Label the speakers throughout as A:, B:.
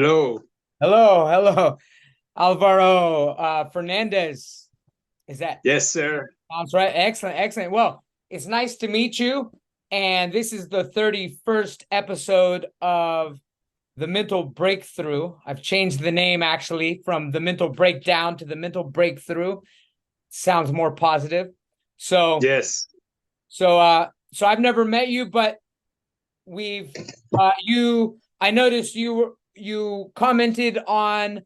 A: Hello.
B: Hello, Alvaro Fernandez. Is that
A: Yes, sir.
B: sounds right? Excellent. Well, it's nice to meet you. And this is the 31st episode of the Mental Breakthrough. I've changed the name actually from the Mental Breakdown to the Mental Breakthrough. Sounds more positive. So,
A: Yes.
B: so I've never met you, but we've I noticed you commented on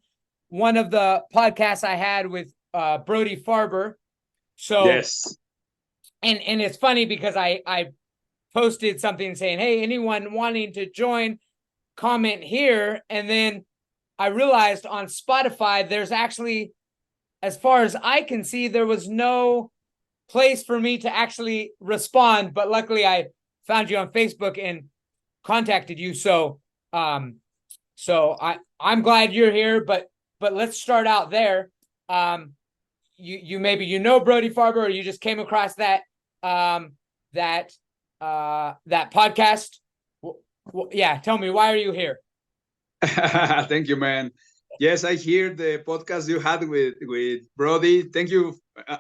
B: one of the podcasts I had with Brody Farber. So
A: Yes.
B: and it's funny because I posted something saying, "Hey, anyone wanting to join, comment here." And then I realized on Spotify there's actually, as far as I can see, there was no place for me to actually respond, but luckily I found you on Facebook and contacted you. So I'm glad you're here, but let's start out there. You maybe you know Brody Farber, or you just came across um that podcast. Yeah, tell me, why are you here?
A: Thank you, man. Yes, I hear the podcast you had with Brody. Thank you.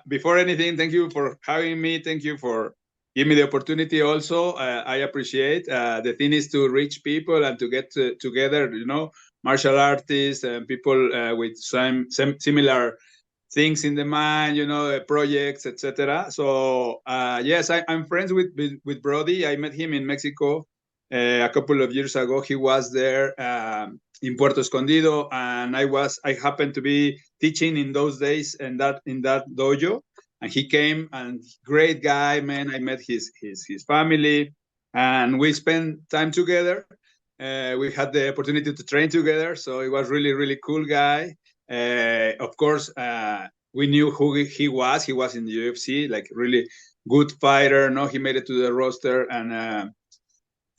A: Before anything, thank you for having me. Thank you for giving me the opportunity. Also, I appreciate. The thing is to reach people and to get together. Martial artists and people with some similar things in the mind. Projects, etc. So yes, I'm friends with Brody. I met him in Mexico a couple of years ago. He was there in Puerto Escondido, and I happened to be teaching in those days in that dojo, and he came, and great guy, man. I met his family, and we spent time together. We had the opportunity to train together, so it was really cool guy. Of course, we knew who he was. He was in the UFC, like really good fighter. No, he made it to the roster, and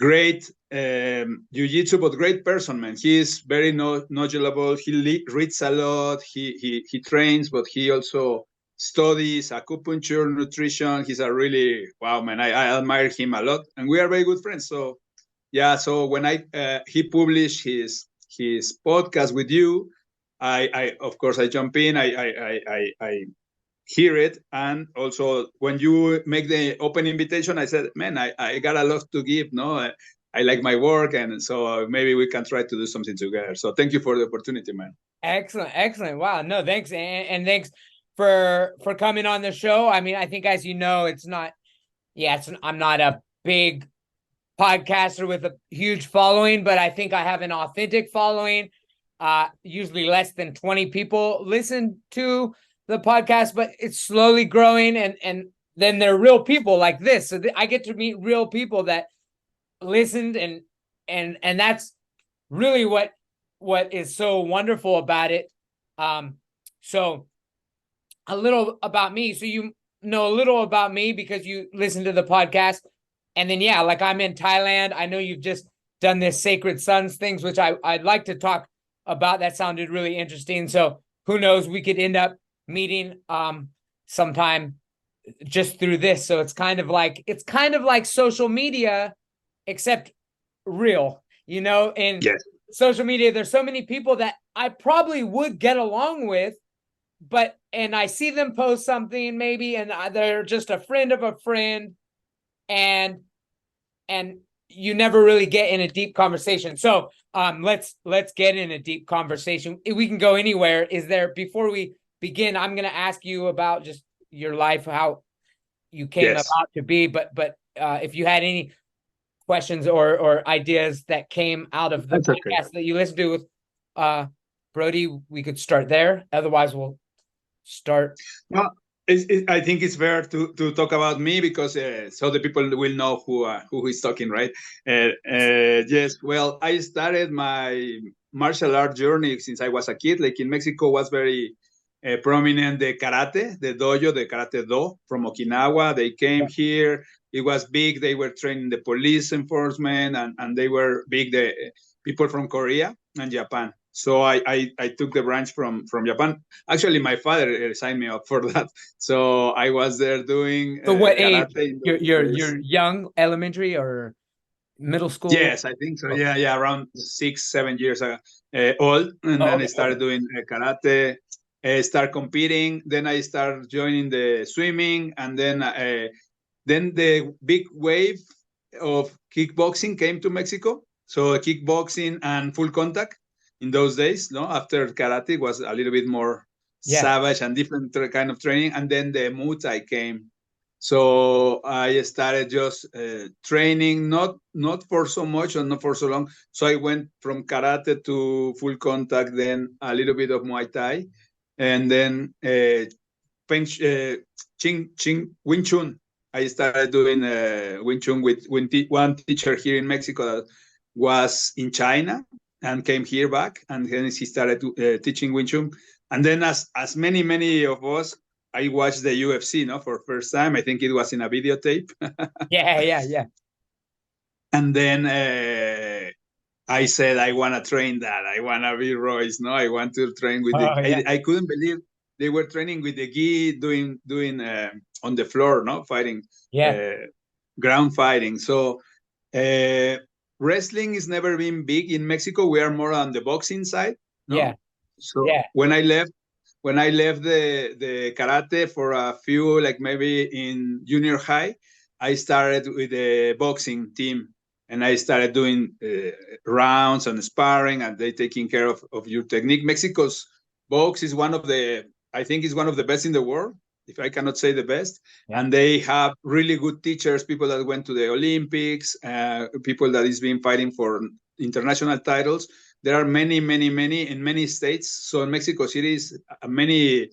A: great jiu-jitsu, but great person, man. He is very knowledgeable. He reads a lot. He trains, but he also studies acupuncture, nutrition. He's a really wow, man. I admire him a lot, and we are very good friends. So yeah, so when I he published his podcast with you, I of course I jump in. I hear it, and also when you make the open invitation, I said, man, I got a lot to give. No, I like my work, and so maybe we can try to do something together. So thank you for the opportunity, man.
B: Excellent. Wow, no, thanks, and thanks for coming on the show. I mean, I think, as you know, it's not. Yeah, I'm not a big podcaster with a huge following, but I think I have an authentic following. Usually less than 20 people listen to the podcast, but it's slowly growing, and then they're real people like this. So I get to meet real people that listened, and that's really what is so wonderful about it. So a little about me. So you know a little about me because you listen to the podcast. And then, yeah, like, I'm in Thailand. I know you've just done this Sacred Sons things, which I'd like to talk about. That sounded really interesting. So who knows, we could end up meeting sometime just through this. So it's kind of like social media, except real, in
A: Yes.
B: social media. There's so many people that I probably would get along with, and I see them post something maybe, and they're just a friend of a friend, and and you never really get in a deep conversation. So let's get in a deep conversation. We can go anywhere. Is there, before we begin, I'm going to ask you about just your life, how you came
A: Yes.
B: about to be, but if you had any questions or ideas that came out of the
A: That's okay.
B: podcast that you listened to with uh Brody, we could start there. Otherwise, we'll start.
A: Well, I think it's fair to talk about me because so the people will know who is talking, right? Yes. Well, I started my martial art journey since I was a kid. Like in Mexico, was very prominent the karate, the dojo, the karate do from Okinawa. They came here. It was big. They were training the police enforcement, and they were big. The people from Korea and Japan. So I took the branch from Japan. Actually, my father signed me up for that. So I was there doing
B: So what age?
A: karate in
B: You're
A: those
B: you're
A: days.
B: you're young, elementary, or middle school?
A: Yes, I think so. Yeah, around 6-7 years old, and then I started doing karate. Start competing. Then I start joining the swimming, and then the big wave of kickboxing came to Mexico. So kickboxing and full contact in those days. No, after karate was a little bit more savage and different kind of training, and then the Muay Thai came. So I started just training, not for so much or not for so long. So I went from karate to full contact, then a little bit of Muay Thai, and then Wing Chun. I started doing Wing Chun with one teacher here in Mexico that was in China and came here back, and then he started teaching Wing Chun. And then as many of us, I watched the UFC, for first time. I think it was in a videotape.
B: Yeah.
A: And then I said, I want to train that. I want to be Royce. I want to train with I couldn't believe they were training with the gi, doing on the floor, fighting, ground fighting. So wrestling has never been big in Mexico. We are more on the boxing side. So when I left the karate for a few, like maybe in junior high, I started with the boxing team, and I started doing rounds and sparring, and they taking care of your technique. Mexico's box is I think is one of the best in the world, if I cannot say the best. And they have really good teachers, people that went to the Olympics, people that is been fighting for international titles. There are many in many states. So in Mexico City, many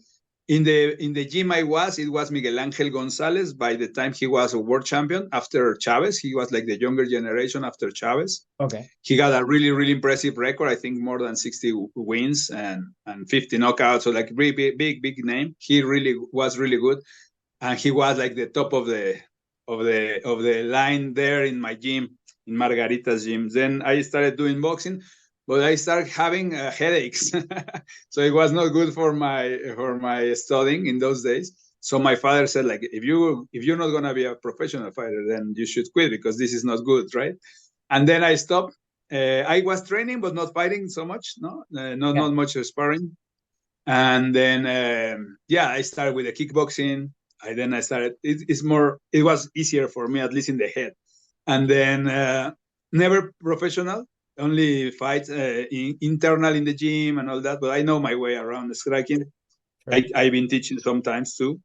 A: in the gym it was Miguel Angel Gonzalez. By the time he was a world champion after Chavez, he was like the younger generation after Chavez.
B: Okay.
A: He got a really, really impressive record. I think more than 60 wins and 50 knockouts. So like really big name. He really was really good, and he was like the top of the line there in my gym, in Margarita's gym. Then I started doing boxing, but I started having headaches. So it was not good for my studying in those days. So my father said, like, if you're not gonna be a professional fighter, then you should quit, because this is not good, right? And then I stopped. I was training, but not fighting so much. Not much sparring. And then I started with the kickboxing. I started. It was easier for me, at least in the head. And then never professional. Only fights internal in the gym and all that, but I know my way around striking. Sure. I've been teaching sometimes too.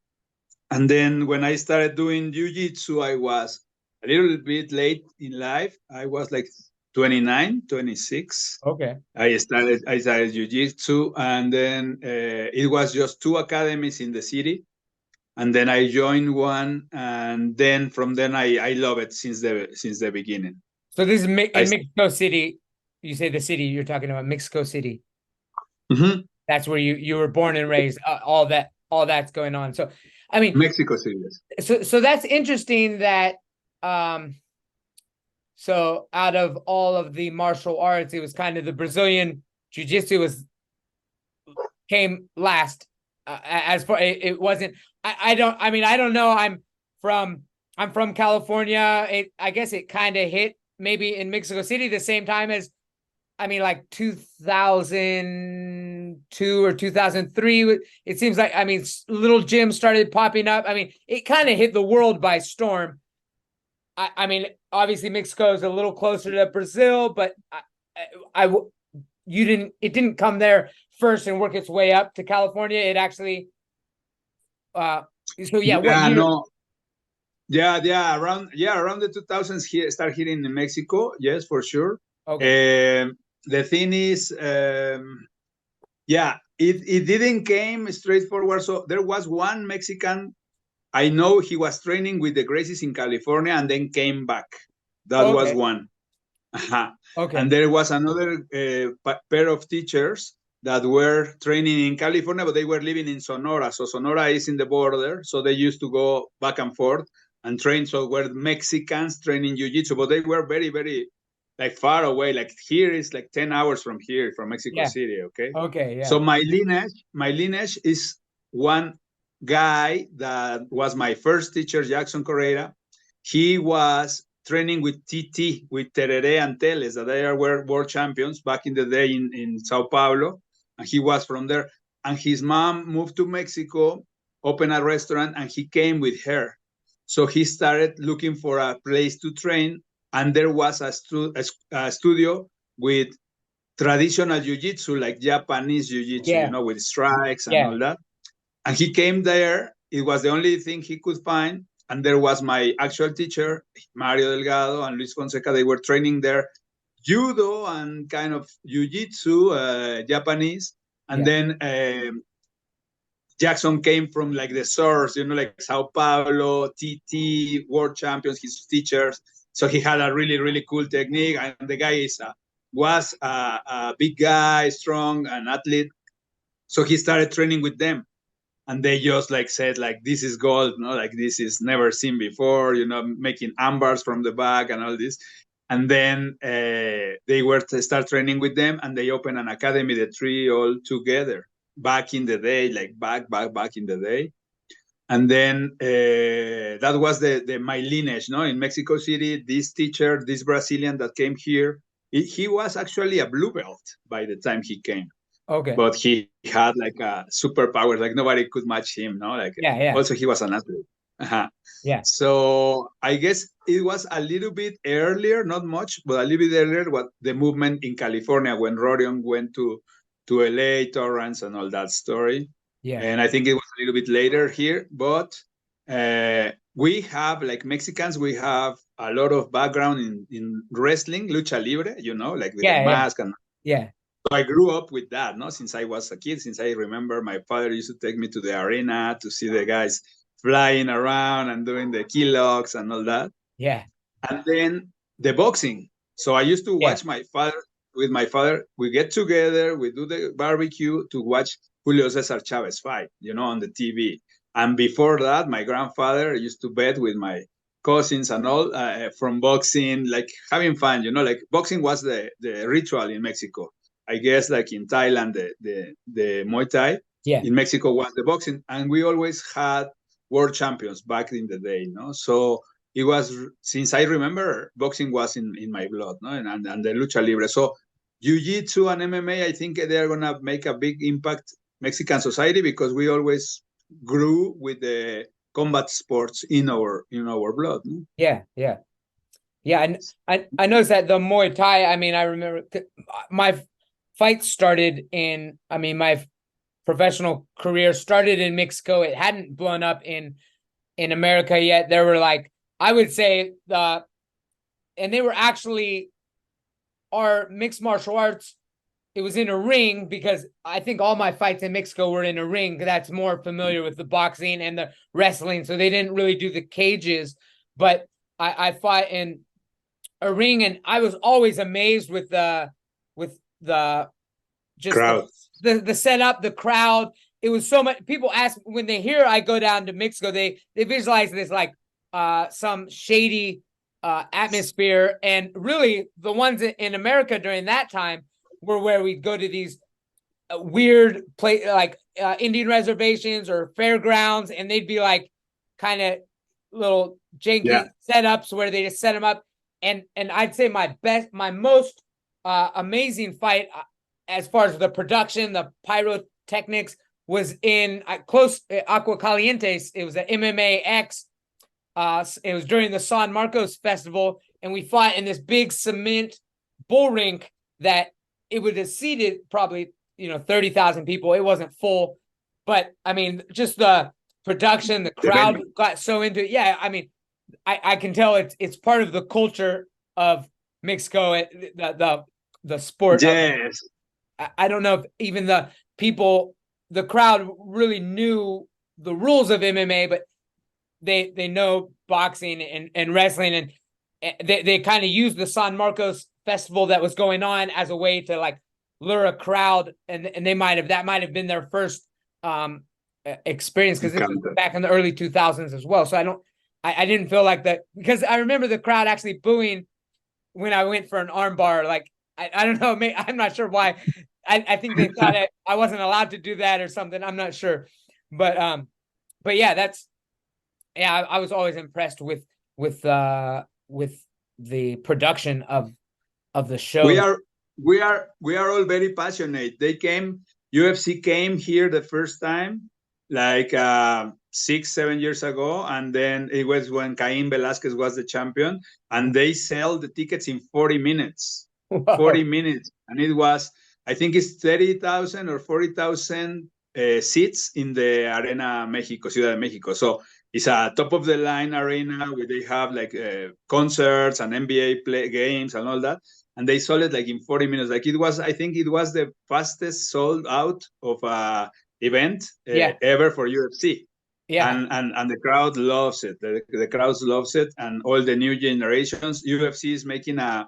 A: And then when I started doing jiu-jitsu, I was a little bit late in life. I was like 29, 26.
B: Okay.
A: I started jiu-jitsu, and then it was just 2 academies in the city. And then I joined one, and then from then I love it since the beginning.
B: So this is in Mexico City. You say the city, you're talking about Mexico City.
A: Mm-hmm.
B: That's where you were born and raised. All that's going on. So, I mean,
A: Mexico City. Yes.
B: So that's interesting that, so out of all of the martial arts, it was kind of the Brazilian jiu-jitsu came last. As far it wasn't. I don't know. I'm from California. I guess it kind of hit maybe in Mexico City the same time as, like 2002 or 2003. It seems like, little gyms started popping up. It kind of hit the world by storm. Obviously Mexico is a little closer to Brazil, but it didn't come there first and work its way up to California. It actually, around the 2000s here start hitting in Mexico. Yes, for sure. Okay.
A: The thing is, it didn't came straightforward. So there was one Mexican, I know he was training with the Gracies in California and then came back. That was one. Okay. And there was another pair of teachers that were training in California, but they were living in Sonora. So Sonora is in the border. So they used to go back and forth and train. So were Mexicans training jiu-jitsu, but they were very, very far away. Like here is 10 hours from here, from Mexico City. Okay.
B: Okay. Yeah.
A: So my lineage is one guy that was my first teacher, Jackson Correia. He was training with TT, with Terere and Teles, that they were world champions back in the day in Sao Paulo. And he was from there. And his mom moved to Mexico, opened a restaurant, and he came with her. So he started looking for a place to train. And there was a studio with traditional jiu-jitsu, like Japanese jiu-jitsu, with strikes and all that. And he came there. It was the only thing he could find. And there was my actual teacher, Mario Delgado and Luis Fonseca. They were training there judo and kind of jiu-jitsu, Japanese. And then Jackson came from like the source, like Sao Paulo, TT, world champions, his teachers. So he had a really, really cool technique. And the guy was a big guy, strong, an athlete. So he started training with them. And they just like said, like, this is gold, like this is never seen before, making arm bars from the back and all this. And then they were to start training with them, and they opened an academy, the three all together back in the day, like back in the day. And then that was my lineage, in Mexico City. This teacher, this Brazilian that came here, he was actually a blue belt by the time he came.
B: Okay.
A: But he had like a superpower, like nobody could match him, Like also he was an athlete.
B: Yeah.
A: So I guess it was a little bit earlier, not much, but a little bit earlier, what the movement in California when Rorion went to LA, Torrance, and all that story.
B: Yeah.
A: And I think it was a little bit later here, but we have, like Mexicans, we have a lot of background in wrestling, lucha libre, like with the mask and So I grew up with that, since I was a kid, since I remember my father used to take me to the arena to see the guys flying around and doing the key locks and all that.
B: Yeah.
A: And then the boxing. So I used to watch with my father. We get together, we do the barbecue to watch Julio Cesar Chavez fight, on the TV. And before that, my grandfather used to bet with my cousins and all from boxing, like having fun, like boxing was the ritual in Mexico. I guess like in Thailand, the Muay Thai, in Mexico was the boxing. And we always had world champions back in the day, So it was, since I remember, boxing was in my blood, and the lucha libre. So jiu-jitsu and MMA, I think they're going to make a big impact Mexican society because we always grew with the combat sports in our blood.
B: Yeah. And I noticed that the Muay Thai, I mean, I remember my fight started my professional career started in Mexico. It hadn't blown up in America yet. There were like, I would say and they were actually our mixed martial arts. It was in a ring because I think all my fights in Mexico were in a ring. That's more familiar with the boxing and the wrestling. So they didn't really do the cages, but I fought in a ring, and I was always amazed with the just
A: crowd.
B: The setup, the crowd. It was so much. People ask when they hear I go down to Mexico, they visualize this like some shady atmosphere, and really the ones in America during that time were where we'd go to these weird like Indian reservations or fairgrounds, and they'd be like kind of little janky setups where they just set them up. And I'd say my most amazing fight as far as the production, the pyrotechnics, was in close Agua Calientes. It was at MMA X. It was during the San Marcos Festival, and we fought in this big cement bull rink that it would have seated probably 30,000 people. It wasn't full, but I mean, just the production, the crowd got so into it. Yeah, I mean, I can tell it's part of the culture of Mexico. The sport.
A: Yes.
B: I don't know if even the people, the crowd really knew the rules of MMA, but they know boxing and wrestling, and they kind of used the San Marcos Festival that was going on as a way to like lure a crowd, and that might have been their first experience, because this was back in the early 2000s as well. So I didn't feel like that, because I remember the crowd actually booing when I went for an armbar. Like I don't know, I'm not sure why. I think they thought I wasn't allowed to do that or something. I'm not sure, but yeah, I was always impressed with the production of the show.
A: We are all very passionate. UFC came here the first time, like 6-7 years ago, and then it was when Cain Velasquez was the champion, and they sell the tickets in 40 minutes.
B: Whoa.
A: 40 minutes, and it was, I think it's 30,000 or 40,000 seats in the Arena Mexico, Ciudad de Mexico. So it's a top of the line arena where they have like concerts and NBA play games and all that. And they sold it like in 40 minutes. Like it was, I think it was the fastest sold out of a event ever for UFC.
B: Yeah.
A: And the crowd loves it. The crowd loves it. And all the new generations, UFC is making a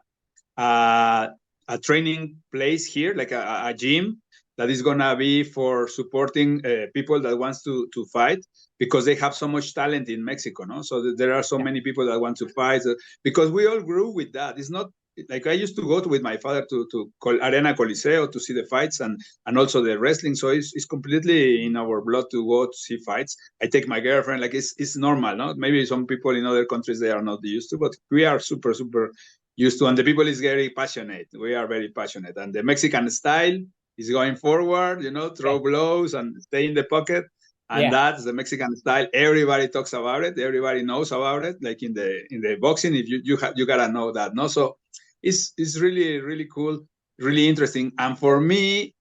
A: training place here, like a gym that is gonna be for supporting people that wants to fight, because they have so much talent in Mexico, no? So there are so many people that want to fight, because we all grew with that. It's not like I used to go with my father to Arena Coliseo to see the fights and also the wrestling. So it's completely in our blood to go to see fights. I take my girlfriend, like it's normal, no? Maybe some people in other countries, they are not used to, but we are super, super used to, and the people is very passionate. We are very passionate, and the Mexican style is going forward, throw blows and stay in the pocket. And that's the Mexican style. Everybody talks about it. Everybody knows about it. Like in the boxing, if you gotta know that, no? So it's really, really cool, really interesting. And for me,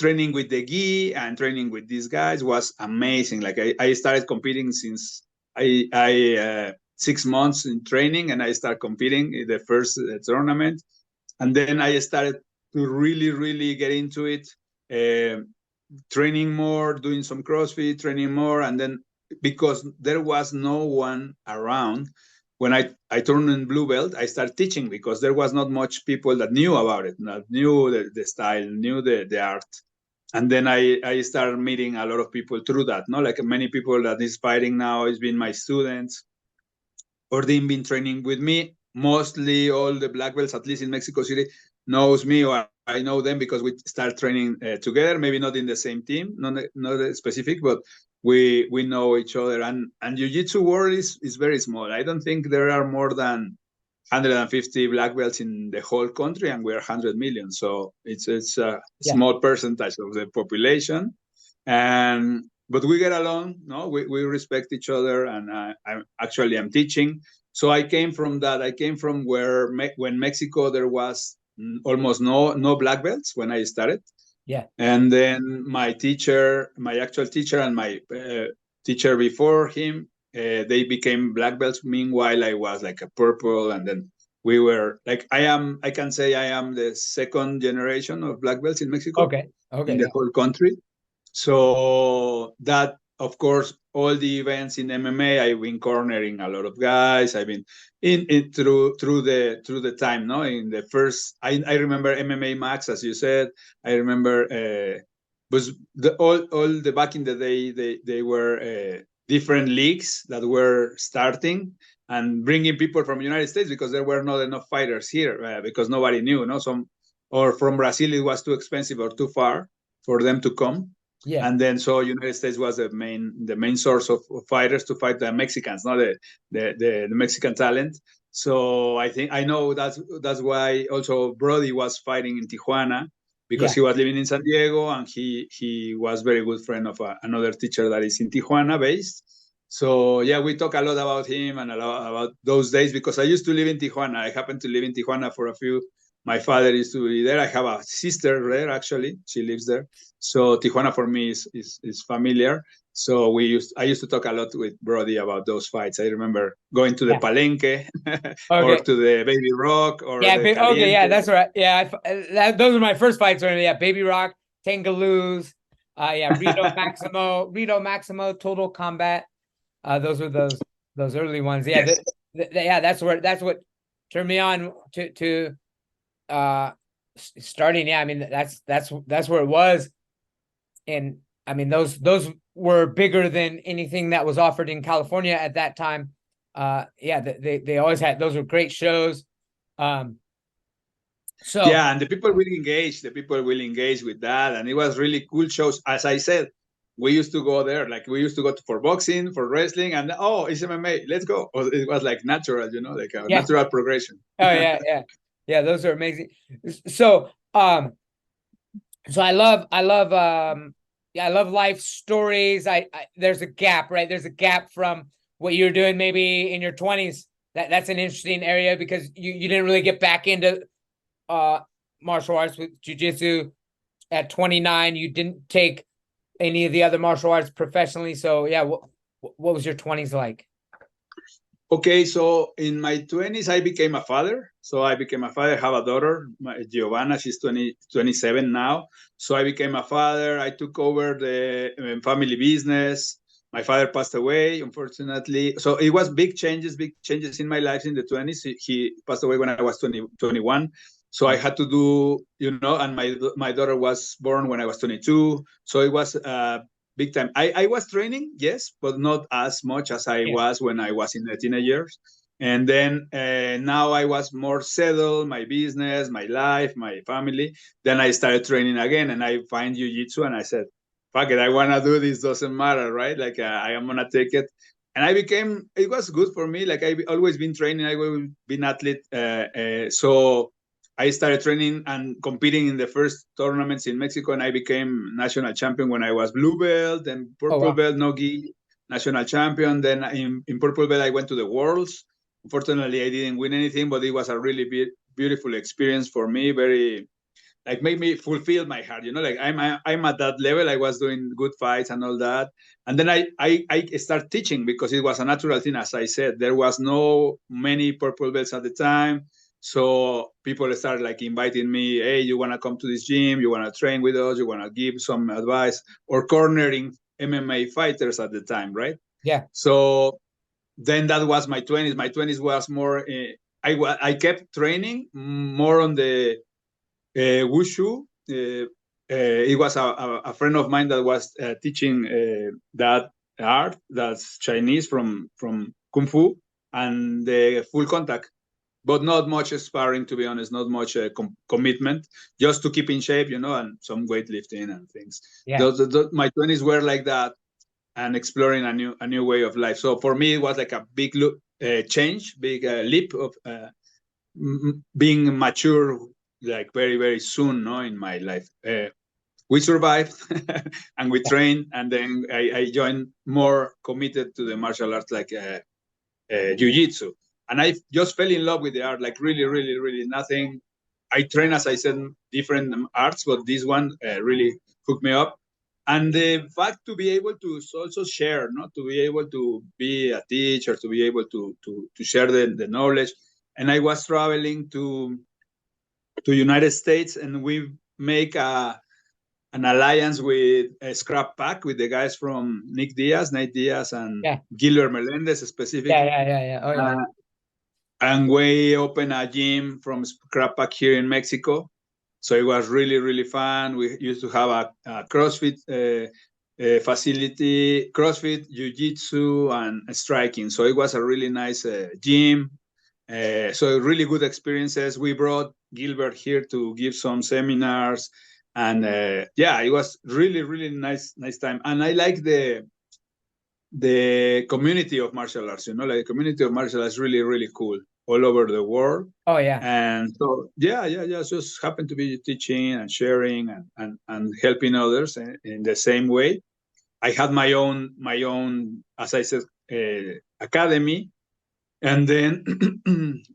A: training with the gi and training with these guys was amazing. Like I started competing since I 6 months in training, and I started competing in the first tournament. And then I started to really, really get into it, training more, doing some CrossFit, training more. And then because there was no one around, when I turned in blue belt, I started teaching, because there was not much people that knew about it, that knew the style, knew the art. And then I started meeting a lot of people through that, no? Like many people that is fighting now has been my students, or they've been training with me. Mostly all the black belts, at least in Mexico City, knows me, or I know them because we start training together. Maybe not in the same team, not specific, but we know each other. And jiu-jitsu world is very small. I don't think there are more than 150 black belts in the whole country, and we're 100 million. So it's a small percentage of the population. But we get along, no? We respect each other, and I'm teaching. So I came from that. I came from where when Mexico there was almost no black belts when I started.
B: Yeah.
A: And then my actual teacher, and my teacher before him, they became black belts. Meanwhile, I was like a purple, and then we were like, I can say I am the second generation of black belts in Mexico.
B: Okay.
A: In the whole country. So that, of course, all the events in MMA, I've been cornering a lot of guys. I've been in through the time, no? In the first, I remember MMA Max, as you said. I remember was all the back in the day, they were different leagues that were starting and bringing people from the United States, because there were not enough fighters here, because nobody knew, no? Or from Brazil, it was too expensive or too far for them to come.
B: Yeah.
A: And then so United States was the main source of fighters to fight the Mexicans, not the Mexican talent. So I know that's why also Brody was fighting in Tijuana, because he was living in San Diego, and he was very good friend of another teacher that is in Tijuana based. So we talk a lot about him and a lot about those days, because I used to live in Tijuana. I happened to live in Tijuana for a few. My father used to be there. I have a sister there, actually. She lives there. So Tijuana for me is familiar. So I used to talk a lot with Brody about those fights. I remember going to the Palenque or to the Baby Rock or
B: that's right. Those were my first fights. Baby Rock, Tangaloo's, Rito Maximo, Total Combat. Those were those early ones. That's what turned me on to starting. That's where it was. And I mean, those were bigger than anything that was offered in California at that time. They always had, those were great shows. And
A: the people will engage with that, and it was really cool shows. As I said, we used to go there. Like we used to go for boxing, for wrestling, and oh, it's MMA. Let's go. It was like natural, like a natural progression.
B: Oh yeah. Those are amazing. So I love life stories. There's a gap, right? There's a gap from what you're doing maybe in your 20s. That's an interesting area because you didn't really get back into martial arts with jiu-jitsu at 29. You didn't take any of the other martial arts professionally. So yeah, what was your 20s like?
A: Okay, so in my 20s, I became a father. So I became a father. I have a daughter, Giovanna. She's 27 now. So I became a father. I took over the family business. My father passed away, unfortunately. So it was big changes in my life in the 20s. He passed away when I was 21. So I had to do, and my daughter was born when I was 22. So it was big time. I was training, yes, but not as much as I was when I was in the teenagers. And then now I was more settled, my business, my life, my family. Then I started training again, and I find jiu-jitsu, and I said, fuck it, I want to do this, doesn't matter, right? Like I am going to take it. And it was good for me. Like I've always been training, I've always been athlete. So I started training and competing in the first tournaments in Mexico, and I became national champion when I was blue belt and purple belt, no gi, national champion. Then in purple belt, I went to the Worlds. Unfortunately, I didn't win anything, but it was a really beautiful experience for me. Very, like, made me fulfill my heart. Like I'm at that level. I was doing good fights and all that. And then I start teaching because it was a natural thing. As I said, there was no many purple belts at the time. So people started like inviting me, hey, you want to come to this gym? You want to train with us? You want to give some advice, or cornering MMA fighters at the time, right?
B: Yeah.
A: So then that was my 20s. My 20s was more, I kept training more on the wushu. It was a friend of mine that was teaching that art, that's Chinese from Kung Fu, and the full contact, but not much sparring, to be honest, not much commitment, just to keep in shape, and some weightlifting and things.
B: Yeah.
A: My 20s were like that, and exploring a new way of life. So for me, it was like a big change, big leap of being mature, like very, very soon, no, in my life. We survived and we trained, and then I joined more committed to the martial arts, like jiu-jitsu. And I just fell in love with the art, like really, really, really nothing. I train, as I said, different arts, but this one really hooked me up. And the fact to be able to also share, not to be able to be a teacher, to be able to share the knowledge. And I was traveling to United States, and we make an alliance with a Scrap Pack with the guys from Nate Diaz, and Gilbert Melendez specifically.
B: Yeah. Oh yeah.
A: And we opened a gym from Scrap Pack here in Mexico. So it was really, really fun. We used to have a CrossFit facility, CrossFit, Jiu-Jitsu, and striking. So it was a really nice gym. So really good experiences. We brought Gilbert here to give some seminars. And it was really, really nice time. And I like the community of martial arts, like the community of martial arts is really, really cool all over the world.
B: Oh yeah.
A: And so just happen to be teaching and sharing and helping others in the same way. I had my own, as I said, academy. And then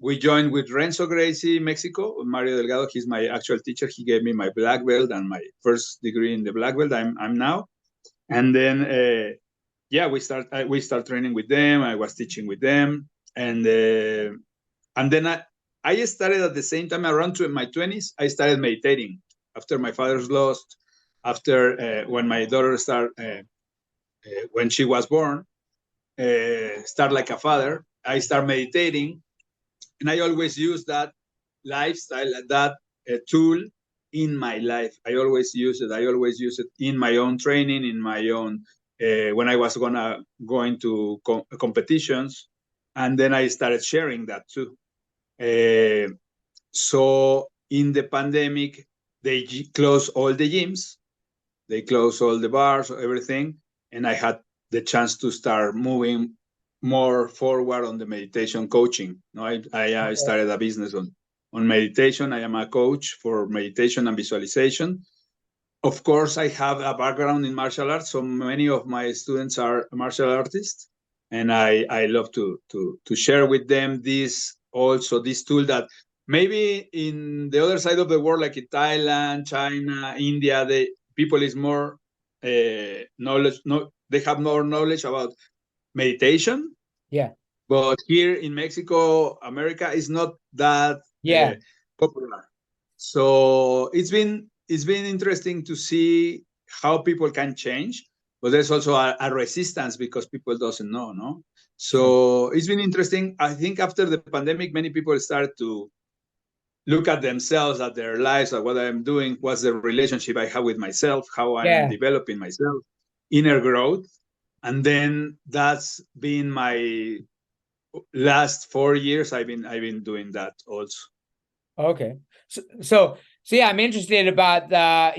A: we joined with Renzo Gracie, Mexico, Mario Delgado. He's my actual teacher. He gave me my black belt and my first degree in the black belt I'm now. And then we start training with them. I was teaching with them, and then I started at the same time, around to my 20s. I started meditating after my father's loss, after when my daughter when she was born, start like a father. I start meditating, and I always use that lifestyle, that tool in my life. I always use it. I always use it in my own training, in my own when I was going to competitions, and then I started sharing that too. So in the pandemic, they closed all the gyms, They closed all the bars, everything, and I had the chance to start moving more forward on the meditation coaching. No, I started a business on meditation. I am a coach for meditation and visualization. Of course, I have a background in martial arts, so many of my students are martial artists, and I love to share with them this tool that maybe in the other side of the world, like in Thailand, China, India, the people is more knowledge. No, they have more knowledge about meditation.
B: Yeah.
A: But here in Mexico, America is not that popular. So it's been interesting to see how people can change, but there's also a resistance because people doesn't know, no? So It's been interesting. I think after the pandemic, many people started to look at themselves, at their lives, at what I'm doing, what's the relationship I have with myself, how I am developing myself, inner growth. And then that's been my last 4 years. I've been doing that also.
B: Okay. So yeah, I'm interested about that's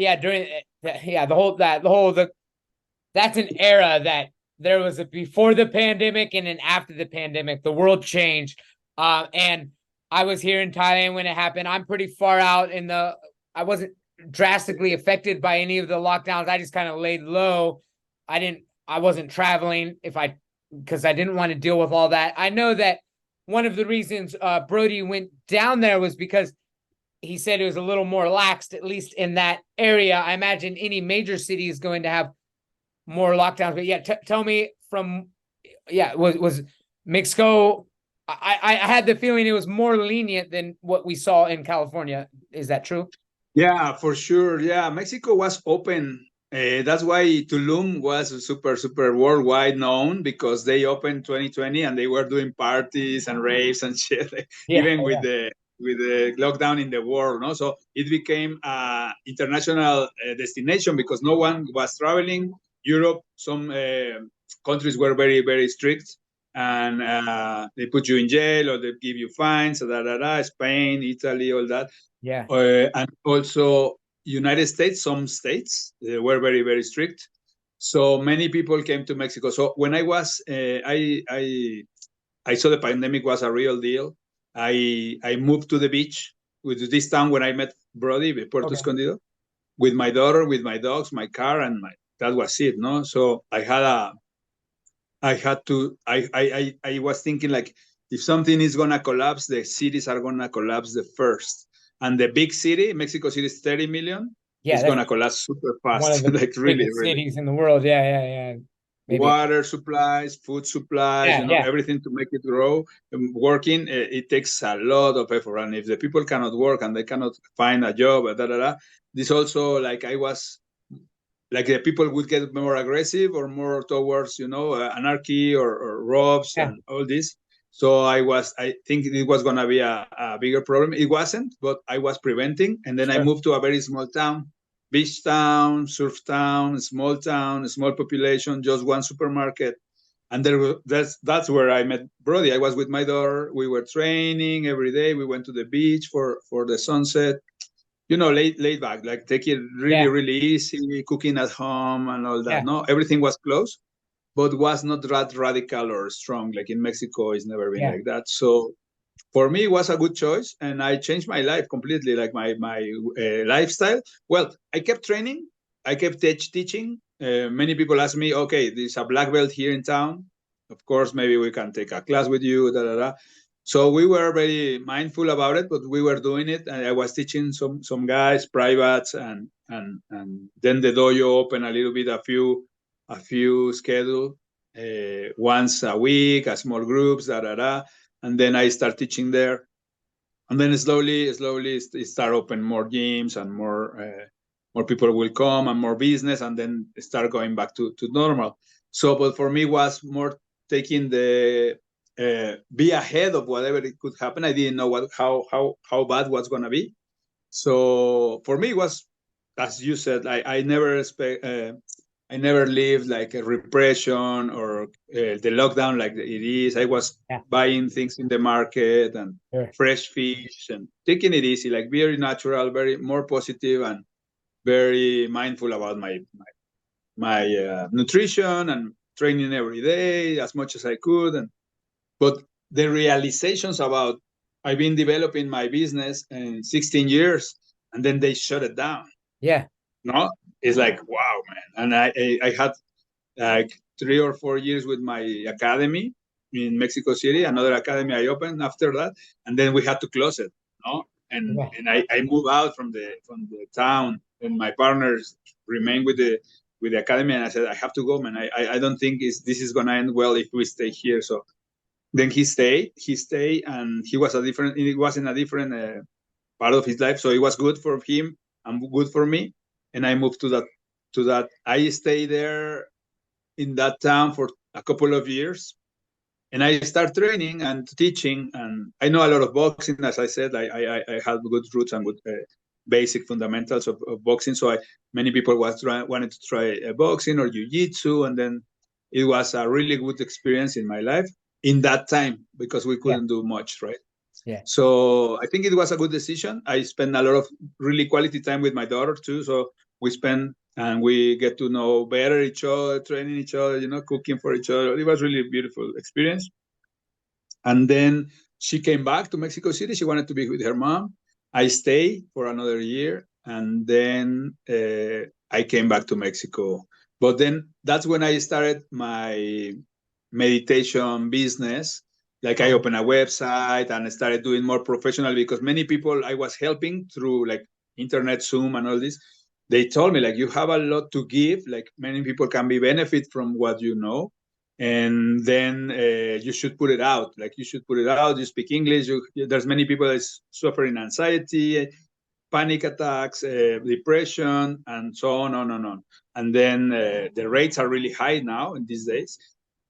B: an era that there was a before the pandemic and then after the pandemic, the world changed. And I was here in Thailand when it happened. I'm pretty far out I wasn't drastically affected by any of the lockdowns. I just kind of laid low. I wasn't traveling because I didn't want to deal with all that. I know that one of the reasons Brody went down there was because he said it was a little more laxed, at least in that area. I imagine any major city is going to have more lockdowns. But tell me was Mexico, I had the feeling it was more lenient than what we saw in California. Is that true?
A: Yeah, for sure. Yeah, Mexico was open. That's why Tulum was super worldwide known, because they opened 2020 and they were doing parties and raves and shit, even with the lockdown in the world, no? So it became an international destination because no one was traveling. Europe, some countries were very, very strict, and they put you in jail or they give you fines, Spain, Italy, all that.
B: Yeah.
A: And also United States, some states were very, very strict. So many people came to Mexico. So when I was, I saw the pandemic was a real deal. I moved to the beach with this town when I met Brody, Puerto Escondido, with my daughter, with my dogs, my car, and that was it, no? So I was thinking, like, if something is gonna collapse, the cities are gonna collapse the first. And the big city, Mexico City is 30 million, is gonna collapse super fast.
B: One of the
A: like really
B: cities in the world. Yeah.
A: Maybe. Water supplies, food supplies, everything to make it grow. Working, it takes a lot of effort. And if the people cannot work and they cannot find a job, this also, like, I was, like, the people would get more aggressive or more towards, anarchy or robs and all this. So I think it was going to be a bigger problem. It wasn't, but I was preventing. And then I moved to a very small town, beach town, surf town, small population, just one supermarket. And that's where I met Brody. I was with my daughter. We were training every day. We went to the beach for the sunset. Laid back, like, take it really easy, cooking at home and all that. No, everything was close, but was not that radical or strong. Like in Mexico, it's never been like that. So for me, it was a good choice, and I changed my life completely, like my lifestyle. Well, I kept training, I kept teaching. Many people ask me, okay, there's a black belt here in town. Of course, maybe we can take a class with you, So we were very mindful about it, but we were doing it, and I was teaching some guys, privates, and then the dojo opened a little bit, a few schedule, once a week, a small groups, and then I start teaching there, and then slowly it start open more gyms, and more people will come, and more business, and then start going back to normal. So, but for me, was more taking be ahead of whatever it could happen. I didn't know how bad was going to be. So for me, it was, as you said, I never lived like a repression or the lockdown like it is. I was buying things in the market and fresh fish and taking it easy, like very natural, very more positive, and very mindful about my nutrition and training every day as much as I could. But the realizations about I've been developing my business in 16 years, and then they shut it down.
B: Yeah.
A: No, it's like, wow, man. And I had like 3 or 4 years with my academy in Mexico City, another academy I opened after that, and then we had to close it. No, and I moved out from the town, and my partners remained with the academy, and I said, I have to go, man. I don't think this is gonna end well if we stay here. So then he stayed, and he was in a different part of his life, so it was good for him and good for me. And I moved to that. I stayed there in that town for a couple of years, and I start training and teaching. And I know a lot of boxing, as I said. I have good roots and good basic fundamentals of boxing. So many people wanted to try boxing or jiu-jitsu, and then it was a really good experience in my life in that time, because we couldn't do much, right?
B: Yeah.
A: So I think it was a good decision. I spent a lot of really quality time with my daughter too. So we spend and we get to know better each other, training each other, cooking for each other. It was really a beautiful experience. And then she came back to Mexico City. She wanted to be with her mom. I stayed for another year, and then I came back to Mexico. But then that's when I started my meditation business. Like I opened a website and I started doing more professional, because many people I was helping through like internet, Zoom and all this, they told me like, you have a lot to give. Like many people can be benefit from what you know. And then you should put it out. Like you should put it out. You speak English. There's many people that's suffering anxiety, panic attacks, depression, and so on. And then the rates are really high now in these days.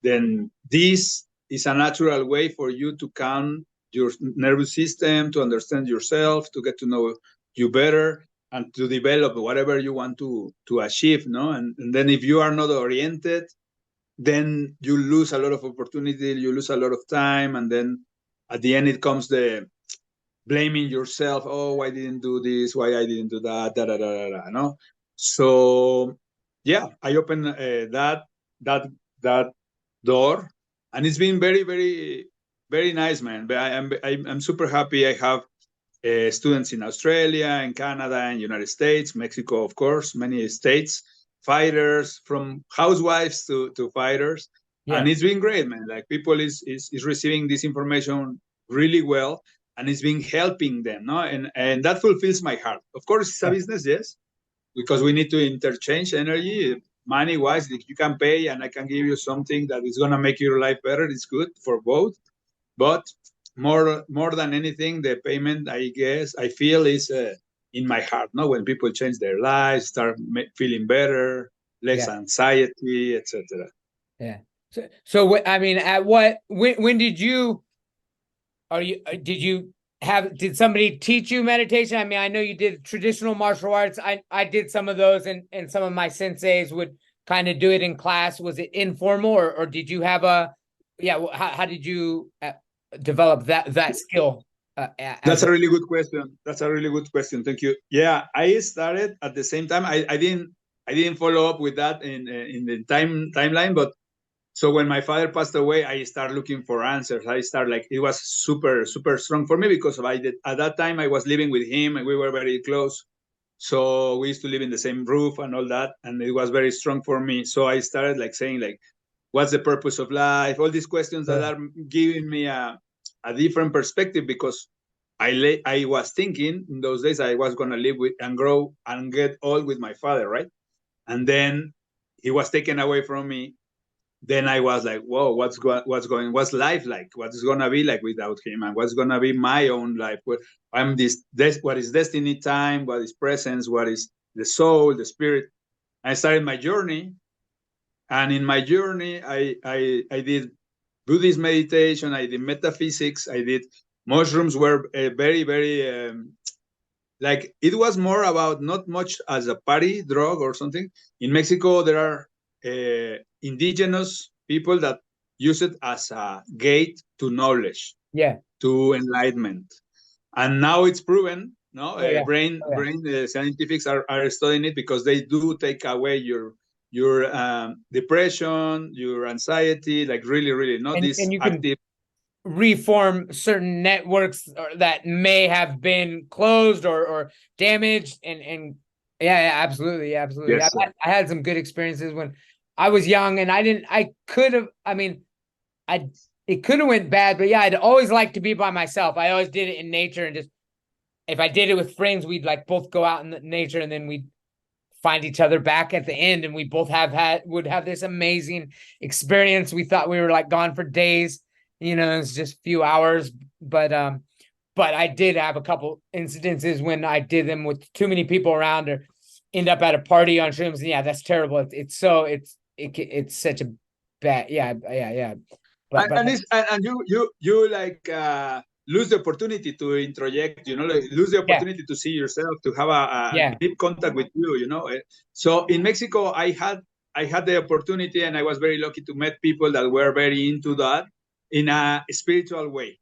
A: Then this is a natural way for you to calm your nervous system, to understand yourself, to get to know you better, and to develop whatever you want to achieve. No, and then if you are not oriented, then you lose a lot of opportunity, you lose a lot of time, and then at the end it comes the blaming yourself. Oh, I didn't do this, why I didn't do that, no. So yeah, I opened that door, and it's been very, very, very nice, man. But I'm super happy. I have students in Australia, in Canada, and United States, Mexico, of course, many states, fighters, from housewives to fighters. And it's been great, man. Like people is receiving this information really well, and it's been helping them, no? And that fulfills my heart. Of course, it's a business, yes, because we need to interchange energy, money wise. If you can pay and I can give you something that is gonna make your life better, it's good for both. But more than anything, the payment, I guess, I feel is in my heart. No, when people change their lives, start feeling better, less anxiety, etc.
B: Yeah. So I mean, at what when did you? Did somebody teach you meditation? I mean, I know you did traditional martial arts. I did some of those, and some of my senseis would kind of do it in class. Was it informal, or did you have how did you develop that skill?
A: That's a really good question. Thank you. Yeah, I started at the same time. I didn't follow up with that in the timeline, but so when my father passed away, I started looking for answers. It was super, super strong for me, because at that time I was living with him and we were very close. So we used to live in the same roof and all that. And it was very strong for me. So I started saying what's the purpose of life? All these questions that are giving me a different perspective, because I was thinking in those days I was going to live with and grow and get old with my father, right? And then he was taken away from me. Then I was like, whoa, what's life like? What's gonna be like without him? And what's gonna be my own life? What is destiny time? What is presence? What is the soul, the spirit? I started my journey, and in my journey, I did Buddhist meditation, I did metaphysics, I did mushrooms. Were very, very it was more about not much as a party drug or something. In Mexico, there are indigenous people that use it as a gate to knowledge, to enlightenment. And now it's proven No,
B: Oh, yeah.
A: brain
B: Oh, yeah.
A: scientifics are studying it because they do take away your depression, your anxiety, like really, really, not this
B: And you can
A: active.
B: reform certain networks that may have been closed or damaged, and yeah, absolutely, absolutely.
A: Yes, sir.
B: I had some good experiences when I was young, and I could have, I mean, I it could have went bad, but yeah, I'd always like to be by myself. I always did it in nature, and just if I did it with friends, we'd like both go out in the nature, and then we'd find each other back at the end, and we both would have this amazing experience. We thought we were like gone for days, it's just a few hours, but I did have a couple incidences when I did them with too many people around, or end up at a party on shrooms. And yeah, that's terrible. It's such a bad, yeah.
A: And you like lose the opportunity to introject, like lose the
B: Yeah,
A: opportunity to see yourself, to have a
B: yeah,
A: deep contact with you. So in Mexico, I had the opportunity, and I was very lucky to meet people that were very into that in a spiritual way.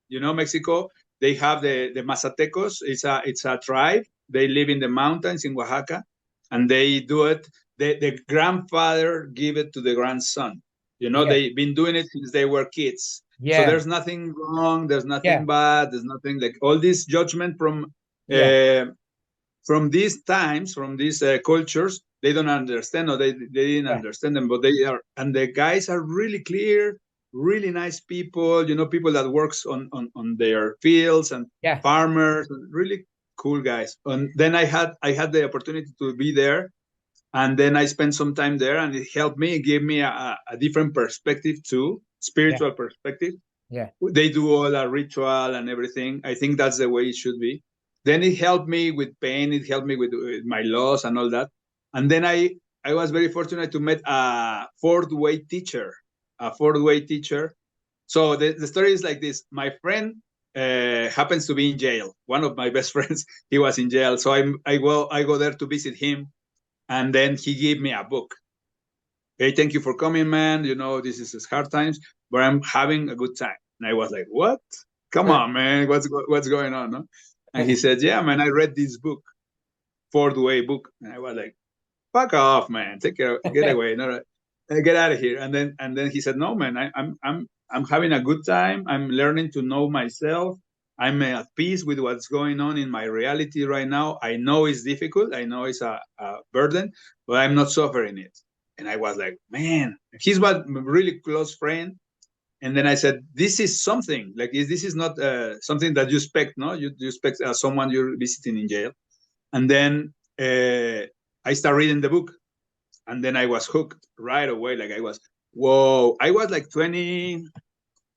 A: Mexico, they have the Mazatecos. It's a tribe. They live in the mountains in Oaxaca, and they do it. The grandfather give it to the grandson.
B: yeah,
A: They've been doing it since they were kids. So
B: yeah,
A: there's nothing wrong. There's
B: yeah,
A: nothing bad. There's nothing like all this judgment
B: yeah,
A: uh, from these times, from these cultures. They don't understand, or they didn't
B: yeah,
A: understand them, but they are, and the guys are really clear, really nice people, people that works on their fields, and
B: yeah,
A: farmers, and really cool guys. And then I had the opportunity to be there, and then I spent some time there, and it helped me, give me a different perspective too,
B: yeah,
A: spiritual perspective.
B: yeah,
A: They do all a ritual and everything. I think that's the way it should be. Then it helped me with pain. It helped me with my loss and all that. And then I was very fortunate to meet a fourth way teacher. A fourth way teacher. So the story is like this. My friend happens to be in jail. One of my best friends, he was in jail. So I go there to visit him, and then he gave me a book. Hey, thank you for coming, man. This is hard times, but I'm having a good time. And I was like, what? Come on, man. What's going on? No? And he said, yeah, man, I read this book, Fourth Way book. And I was like, fuck off, man. Get away. No, get out of here. And then he said, no, man, I'm having a good time. I'm learning to know myself. I'm at peace with what's going on in my reality right now. I know it's difficult. I know it's a burden, but I'm not suffering it. And I was like, man, he's my really close friend. And then I said, this is something. Like, this is not something that you expect, no? You expect someone you're visiting in jail. And then I started reading the book. And then I was hooked right away. Like, whoa. I was like 20,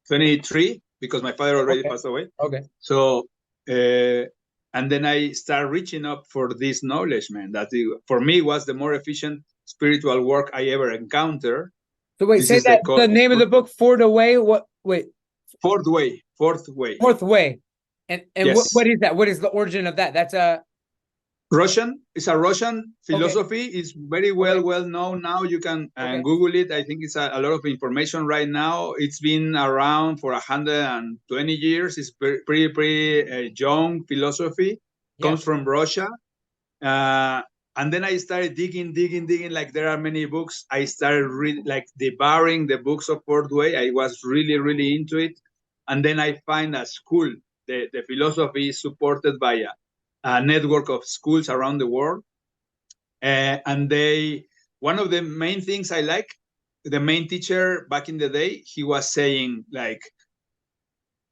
A: 23, because my father already
B: okay,
A: passed away.
B: okay.
A: So, and then I started reaching up for this knowledge, man, that for me was the more efficient spiritual work I ever encountered.
B: So wait,
A: This
B: say
A: is
B: the name of the book, Fourth Way. What? Wait,
A: Fourth Way. Fourth Way.
B: Fourth Way, and
A: Yes.
B: what is that? What is the origin of that? That's a
A: Russian. It's a Russian
B: okay,
A: philosophy. It's very
B: okay,
A: well known now. You can
B: okay,
A: Google it. I think it's a lot of information right now. It's been around for 120 years. It's pretty young philosophy.
B: yeah,
A: Comes from Russia. Uh, and then I started digging. Like, there are many books. I started like devouring the books of Fourth Way. I was really, really into it. And then I find a school. The philosophy is supported by a network of schools around the world. And one of the main things I like, the main teacher back in the day, he was saying, like,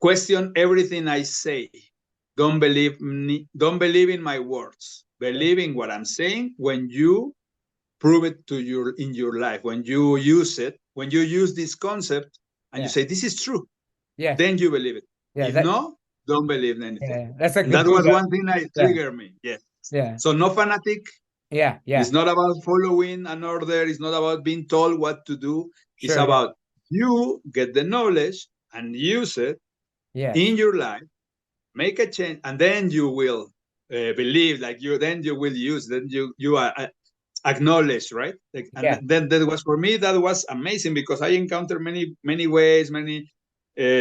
A: question everything I say. Don't believe me. Don't believe in my words. Believe in what I'm saying when you prove it in your life. When you use it, when you use this concept and you say, this is true,
B: yeah,
A: then you believe it.
B: yeah.
A: If no, don't believe in anything.
B: Yeah, that's like
A: And
B: the
A: that was
B: Buddha.
A: one thing that
B: Yeah,
A: triggered me. Yes.
B: yeah,
A: So no fanatic.
B: yeah.
A: It's not about following an order. It's not about being told what to do. It's
B: Sure.
A: about you get the knowledge and use it in your life, make a change, and then you will believe. Like, then you will use. Then you acknowledge, right? Like, and then that was, for me, that was amazing, because I encountered many ways, many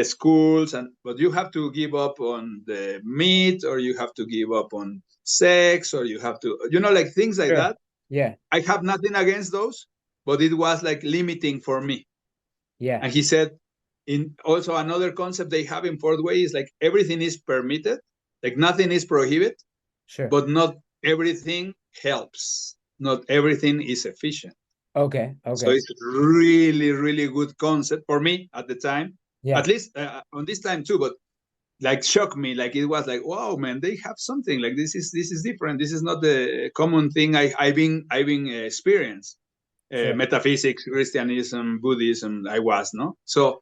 A: schools, but you have to give up on the meat, or you have to give up on sex, or you have to, like things like
B: Sure.
A: that.
B: Yeah.
A: I have nothing against those, but it was like limiting for me.
B: Yeah.
A: And he said, in also another concept they have in fourth way is like everything is permitted, like nothing is prohibited,
B: Sure.
A: but not everything helps. Not everything is efficient.
B: Okay.
A: So
B: Okay.
A: it's really, really good concept for me at the time,
B: Yeah.
A: at least on this time too. But like shocked me, like it was like, wow, man, they have something like this is different. This is not the common thing I've been experienced.
B: Sure.
A: Metaphysics, Christianism, Buddhism, I was no. So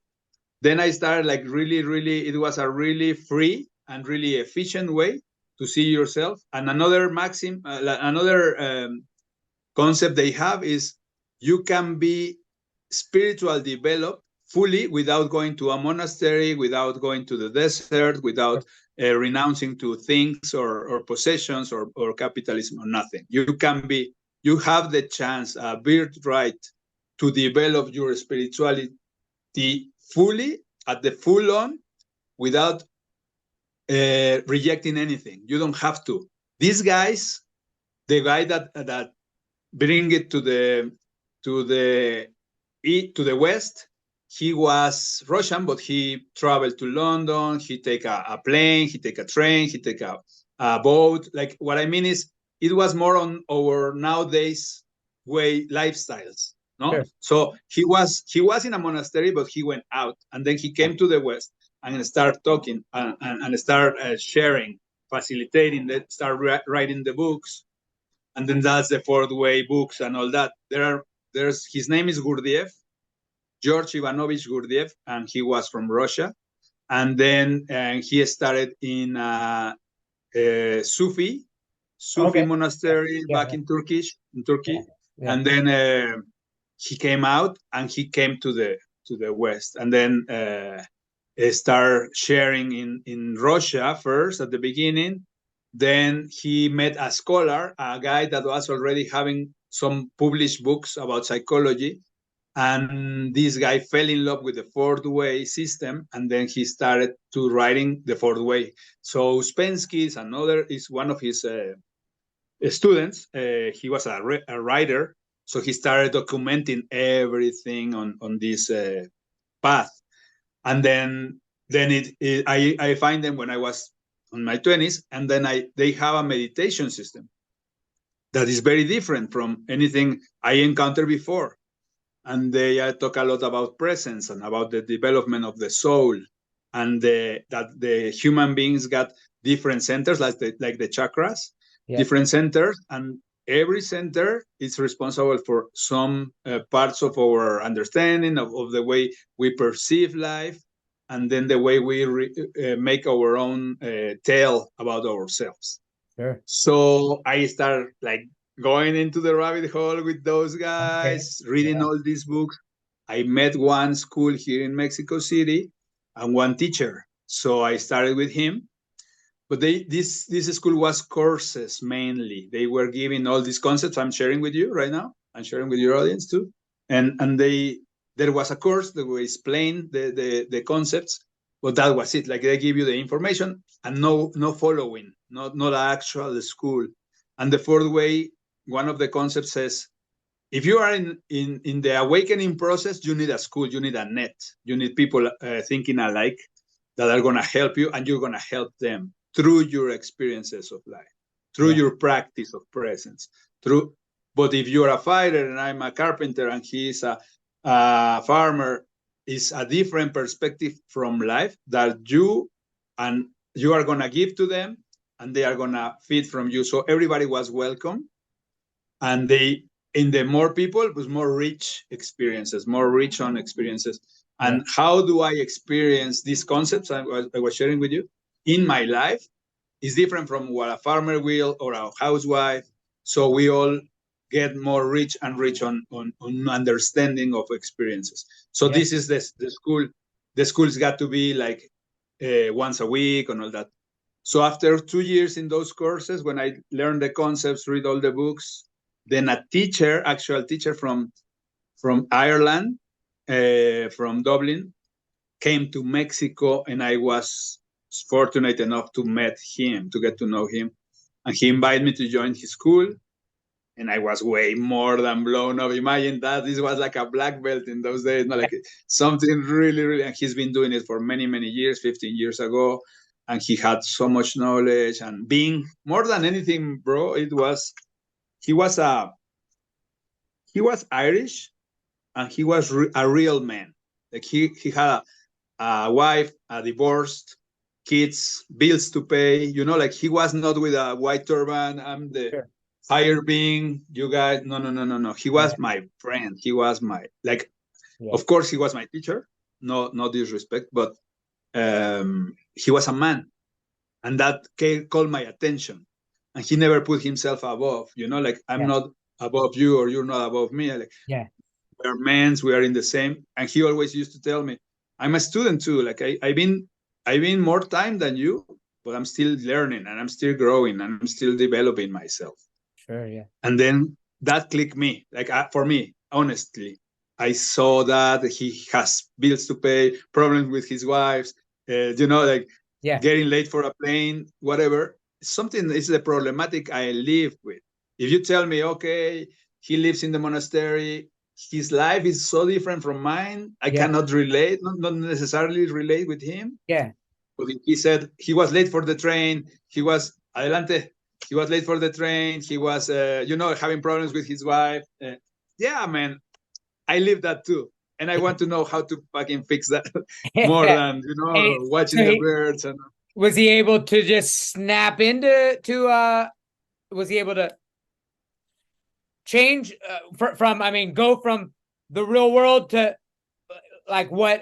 A: then I started like really, really. It was a really free and really efficient way to see yourself. And another maxim, another concept they have is you can be spiritual developed fully without going to a monastery, without going to the desert, without renouncing to things or possessions or capitalism or nothing. You have the chance, a birthright to develop your spirituality fully at the full on without rejecting anything. You don't have to. These guys, the guy that bring it to the west, he was Russian, but he traveled to London. He take a plane, he take a train, he take a boat. Like what I mean is, it was more on our nowadays way lifestyles. No,
B: Sure.
A: so he was in a monastery, but he went out, and then he came to the west and start talking and start sharing, facilitating, start writing the books, and then that's the fourth way books and all that. There's his name is Gurdjieff, George Ivanovich Gurdjieff, and he was from Russia. And then he started in Sufi
B: Okay.
A: monastery back
B: Yeah.
A: in Turkey,
B: Yeah.
A: and then he came out and he came to the West, and then start sharing in Russia first at the beginning. Then he met a scholar, a guy that was already having some published books about psychology, and this guy fell in love with the fourth way system, and then he started to writing the fourth way. So Spensky is one of his students. He was a writer, so he started documenting everything on this path. And then I find them when I was on my 20s, and then they have a meditation system that is very different from anything I encountered before. And they talk a lot about presence and about the development of the soul, and that the human beings got different centers, like the chakras,
B: Yeah.
A: different centers, and every center is responsible for some parts of our understanding of the way we perceive life, and then the way we make our own tale about ourselves.
B: Sure.
A: So I start like going into the rabbit hole with those
B: Okay.
A: guys, reading all these books. I met one school here in Mexico City and one teacher. So I started with him. But this school was courses mainly. They were giving all these concepts I'm sharing with you right now. I'm sharing with your audience too. And there was a course that will explain the concepts, but that was it. Like they give you the information and no following, not actual school. And the fourth way, one of the concepts says, if you are in the awakening process, you need a school, you need a net, you need people thinking alike that are going to help you, and you're going to help them through your experiences of life, through your practice of presence. But if you're a fighter and I'm a carpenter and he's a farmer, is a different perspective from life that you are going to give to them, and they are going to feed from you. So everybody was welcome, and in the more people was more rich experiences, more rich on experiences. And how do I experience these concepts I was sharing with you in my life is different from what a farmer will or a housewife. So we all get more rich and rich on understanding of experiences. So this is the school. The school's got to be like once a week and all that. So after 2 years in those courses, when I learned the concepts, read all the books, then a teacher, actual teacher from Ireland, from Dublin, came to Mexico, and I was fortunate enough to meet him, to get to know him. And he invited me to join his school. And I was way more than blown up. Imagine that. This was like a black belt in those days, like something really, really. And he's been doing it for many, many years, 15 years ago. And he had so much knowledge. And being more than anything, bro, he was Irish, and he was a real man. Like he had a wife, a divorced, kids, bills to pay. Like he was not with a white turban. I'm the higher being, you guys. No. He was my friend. He was my of course, he was my teacher. No disrespect, but he was a man, and that called my attention. And he never put himself above. Like I'm not above you, or you're not above me. Like we're men, we are in the same. And he always used to tell me, I'm a student too. Like I've been more time than you, but I'm still learning, and I'm still growing, and I'm still developing myself.
B: Sure, yeah.
A: And then that clicked me. Like for me, honestly, I saw that he has bills to pay, problems with his wives, getting late for a plane, whatever. Something is the problematic I live with. If you tell me, okay, he lives in the monastery, his life is so different from mine, I cannot relate, not necessarily relate with him.
B: Yeah.
A: But he said he was late for the train. He was adelante. He was late for the train. He was, having problems with his wife. Yeah, man, I live that too. And I want to know how to fucking fix that more than, watching the birds. And
B: was he able to just snap was he able to change go from the real world to like what,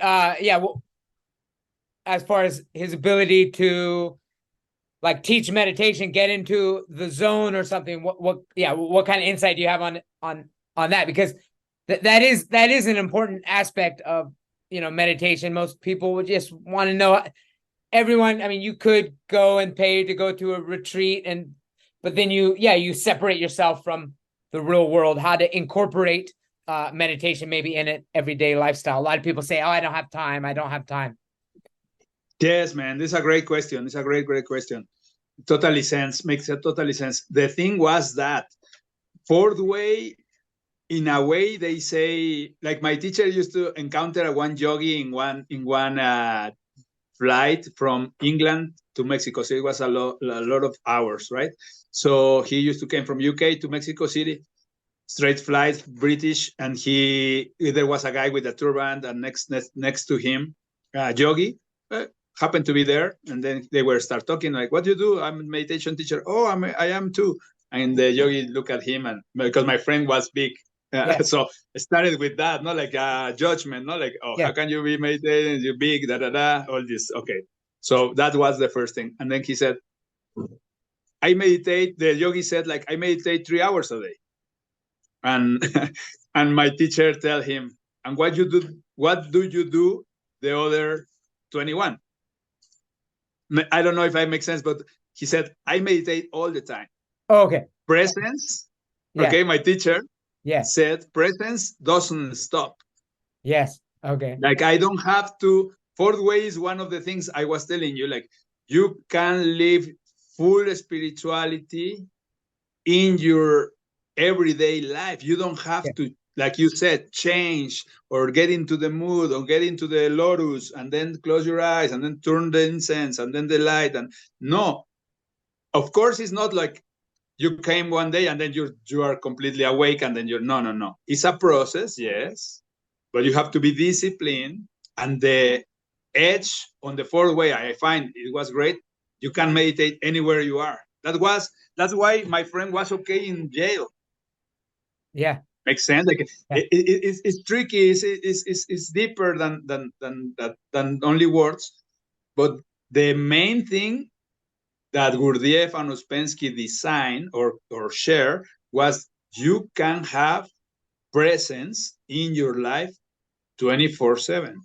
B: as far as his ability to like teach meditation, get into the zone or something? What kind of insight do you have on that? Because that is an important aspect of meditation. Most people would just want to know. Everyone, you could go and pay to go to a retreat, but then you separate yourself from the real world. How to incorporate meditation maybe in an everyday lifestyle. A lot of people say, "Oh, I don't have time."
A: Yes, man, this is a great question. It's a great question. Totally sense. Makes a totally sense. The thing was that fourth way, in a way, they say, like my teacher used to encounter one yogi in one flight from England to Mexico. So it was a lot of hours, right? So he used to came from UK to Mexico City, straight flight, British, and there was a guy with a turban, and next to him, yogi. Happened to be there, and then they were start talking like, "What do you do?" "I'm a meditation teacher." "Oh, I am too." And the yogi look at him, and because my friend was big, so I started with that, not like a judgment, not like, "Oh, how can you be meditating? You're big, all this." Okay, so that was the first thing, and then he said, "I meditate." The yogi said, like, "I meditate 3 hours a day," and and my teacher tell him, "And what do you do the other 21?" I don't know if I make sense, but he said, "I meditate all the time."
B: Oh, okay.
A: Presence. Okay, my teacher said presence doesn't stop.
B: Yes. Okay.
A: Like I don't have to. Fourth way is one of the things I was telling you. Like you can live full spirituality in your everyday life. You don't have to, like you said, change or get into the mood or get into the lotus and then close your eyes and then turn the incense and then the light. And no, of course, it's not like you came one day and then you are completely awake and then you're no. It's a process, yes, but you have to be disciplined. And the edge on the fourth way, I find it was great. You can meditate anywhere you are. That's why my friend was okay in jail.
B: Yeah.
A: Makes sense. Like it's tricky. It's deeper than only words. But the main thing that Gurdjieff and Uspensky designed or share was you can have presence in your life 24/7.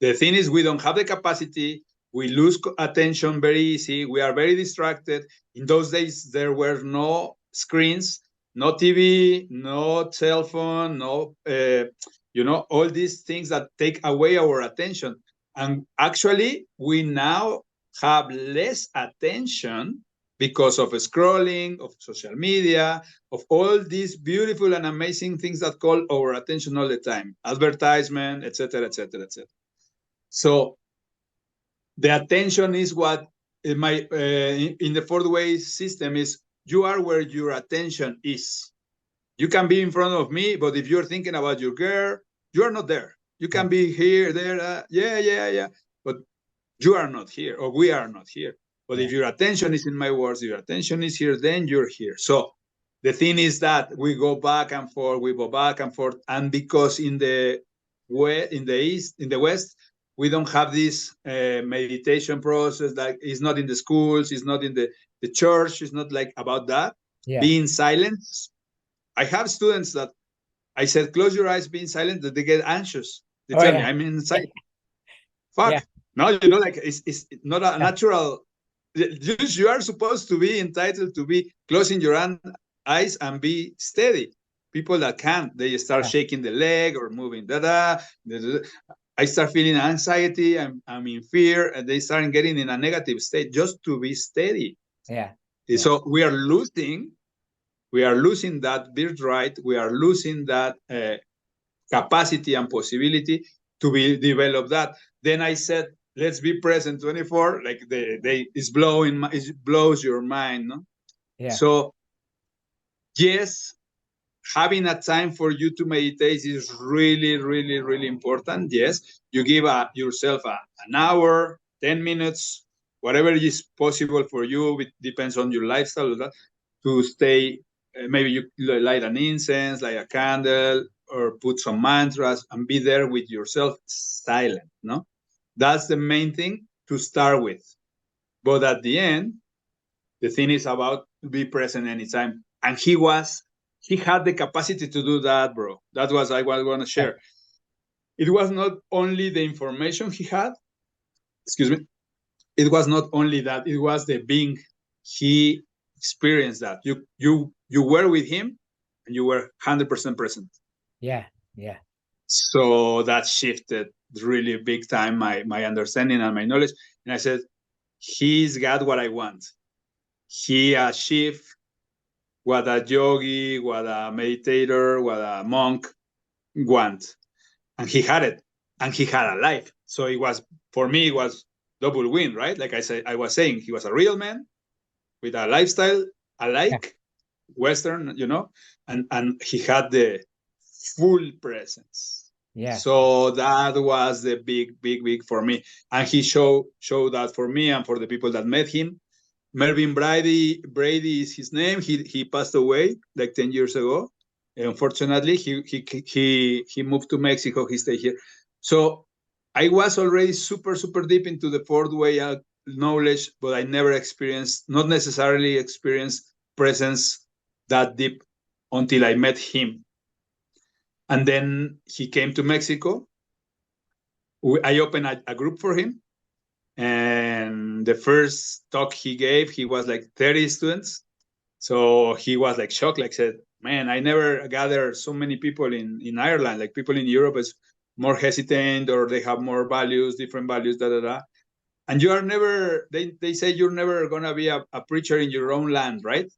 A: The thing is, we don't have the capacity. We lose attention very easy. We are very distracted. In those days, there were no screens, no TV, no cell phone, no, all these things that take away our attention. And actually, we now have less attention because of scrolling, of social media, of all these beautiful and amazing things that call our attention all the time, advertisement, etc., etc., etc. So the attention is what in the fourth way system is, you are where your attention is. You can be in front of me, but if you're thinking about your girl, you are not there. You can be here, there, yeah, but you are not here, or we are not here. But if your attention is in my words, your attention is here, then you're here. So the thing is that we go back and forth, and because in the east, in the west, we don't have this meditation process. Like, it's not in the schools, it's not in the church, it's not like about that. Being silent. I have students that I said, close your eyes, being silent, that they get anxious. They tell me, I'm inside. Fuck. No, like it's not a natural. You are supposed to be entitled to be closing your eyes and be steady. People that can't, they start shaking the leg or moving. I start feeling anxiety. I'm in fear, and they start getting in a negative state just to be steady. So we are losing that birthright. We are losing that capacity and possibility to be develop that. Then I said, let's be present 24. Like it blows your mind, no? So yes, having a time for you to meditate is really, really, really important. Yes, you give yourself an hour, 10 minutes, whatever is possible for you. It depends on your lifestyle, to stay. Maybe you light an incense, light a candle, or put some mantras and be there with yourself, silent, no? That's the main thing to start with. But at the end, the thing is about to be present anytime. And he had the capacity to do that, bro. That was I was going to share. It was not only the information he had, excuse me, it was not only that, it was the being. He experienced that. You were with him and you were 100% present. So that shifted really big time my understanding and my knowledge. And I said, he's got what I want. He achieved what a yogi, what a meditator, what a monk want. And he had it. And he had a life. So it was, for me, it was double win, right? Like I was saying, he was a real man with a lifestyle alike, Western, and he had the full presence. So that was the big for me. And he showed that for me and for the people that met him. Melvin Brady is his name. He passed away like 10 years ago. Unfortunately, he moved to Mexico. He stayed here. So I was already super deep into the fourth way knowledge, but I never not necessarily experienced presence that deep until I met him. And then he came to Mexico. I opened a group for him. And the first talk he gave, he was like 30 students. So he was like shocked, like said, man, I never gathered so many people in Ireland. Like people in Europe is more hesitant, or they have more values, different values, And you are never, they say you're never going to be a preacher in your own land, right?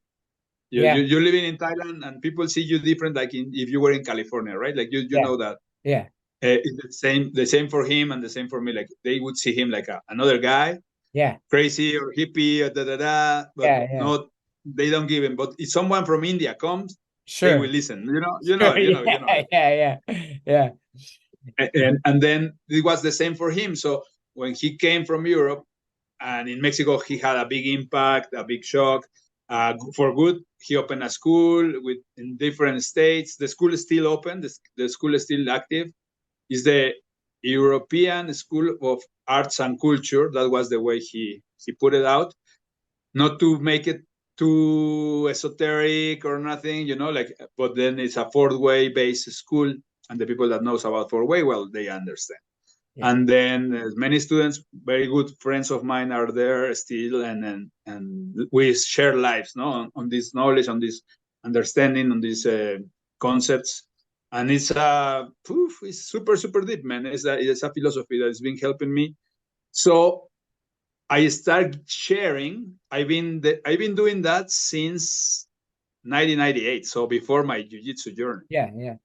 A: You're living in Thailand and people see you different, like if you were in California, right? Like you know that. It's the same for him and the same for me. Like they would see him like another guy, crazy or hippie, but not. They don't give him. But if someone from India comes, they will listen. You know. And then it was the same for him. So when he came from Europe and in Mexico, he had a big impact, a big shock. For good, he opened a school in different states. The school is still open. The school is still active. Is the European School of Arts and Culture. That was the way he put it out. Not to make it too esoteric or nothing, but then it's a fourth way based school. And the people that knows about fourth way, well, they understand. And then many students, very good friends of mine are there still. And we share lives, on this knowledge, on this understanding, on these concepts. And it's it's super, super deep, man. It's a philosophy that has been helping me. So I started sharing. I've been doing that since 1998. So before my jiu-jitsu journey.
B: Yeah.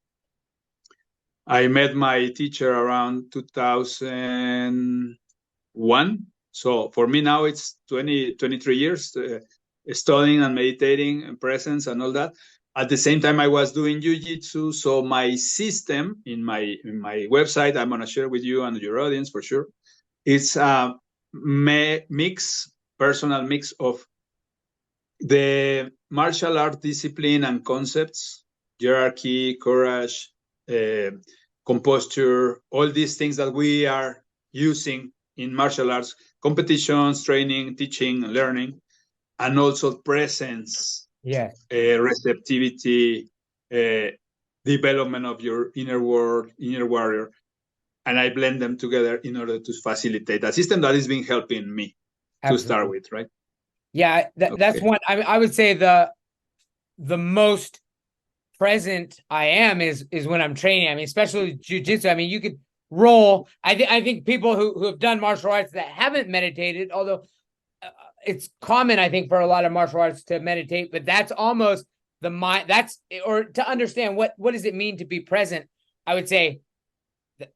A: I met my teacher around 2001. So for me now it's 23 years studying and meditating and presence and all that. At the same time, I was doing jiu-jitsu. So my system in my website, I'm going to share with you and your audience for sure. It's a personal mix of the martial art discipline and concepts, hierarchy, courage, composture, all these things that we are using in martial arts, competitions, training, teaching, learning, and also presence, receptivity, development of your inner world, inner warrior. And I blend them together in order to facilitate a system that has been helping me to start with, right?
B: Yeah, that's one. I mean, I would say the most present I am is when I'm training. I mean, especially jiu-jitsu. I mean, you could roll. I think people who have done martial arts that haven't meditated, although it's common, I think, for a lot of martial arts to meditate, but that's almost the mind. Or to understand what does it mean to be present. I would say,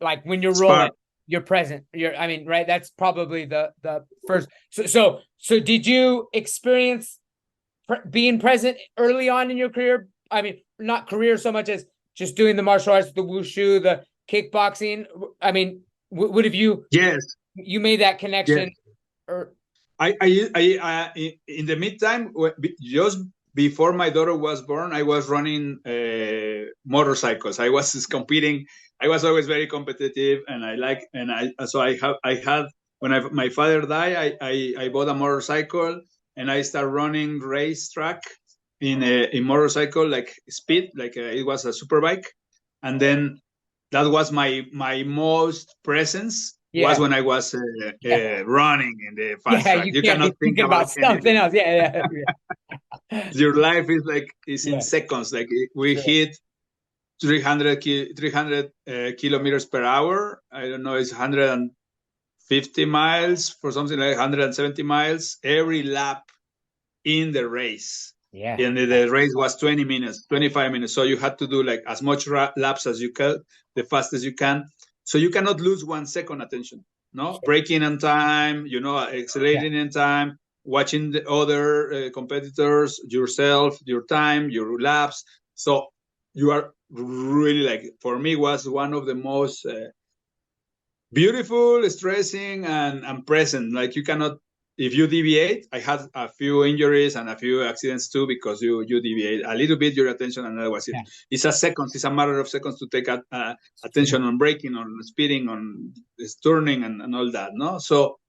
B: like when you're rolling, you're present. Right? That's probably the first. So did you experience being present early on in your career? I mean, not career so much as just doing the martial arts, the wushu, the kickboxing. I mean, what have you?
A: Yes,
B: you made that connection.
A: Yes. Or I in the meantime, just before my daughter was born, I was running motorcycles. I was competing. I was always very competitive, and I had when my father died, I bought a motorcycle and I started running racetrack in a motorcycle, like speed, like it was a super bike, and then that was my most presence. Was when I was running in the fast track. You cannot think about
B: something else. Yeah.
A: Your life is in seconds. Like we hit 300 kilometers per hour. I don't know, it's 150 miles for something like 170 miles every lap in the race.
B: Yeah.
A: And the race was 20 minutes, 25 minutes. So you had to do like as much laps as you can, the fastest you can. So you cannot lose 1 second attention, no? Braking in time, accelerating in time, watching the other competitors, yourself, your time, your laps. So you are really for me, was one of the most beautiful, stressing, and present. Like you cannot, if you deviate, I had a few injuries and a few accidents too, because you deviate a little bit your attention, and that was it. It's a matter of seconds to take attention on braking, on speeding, on turning, and all that, no? So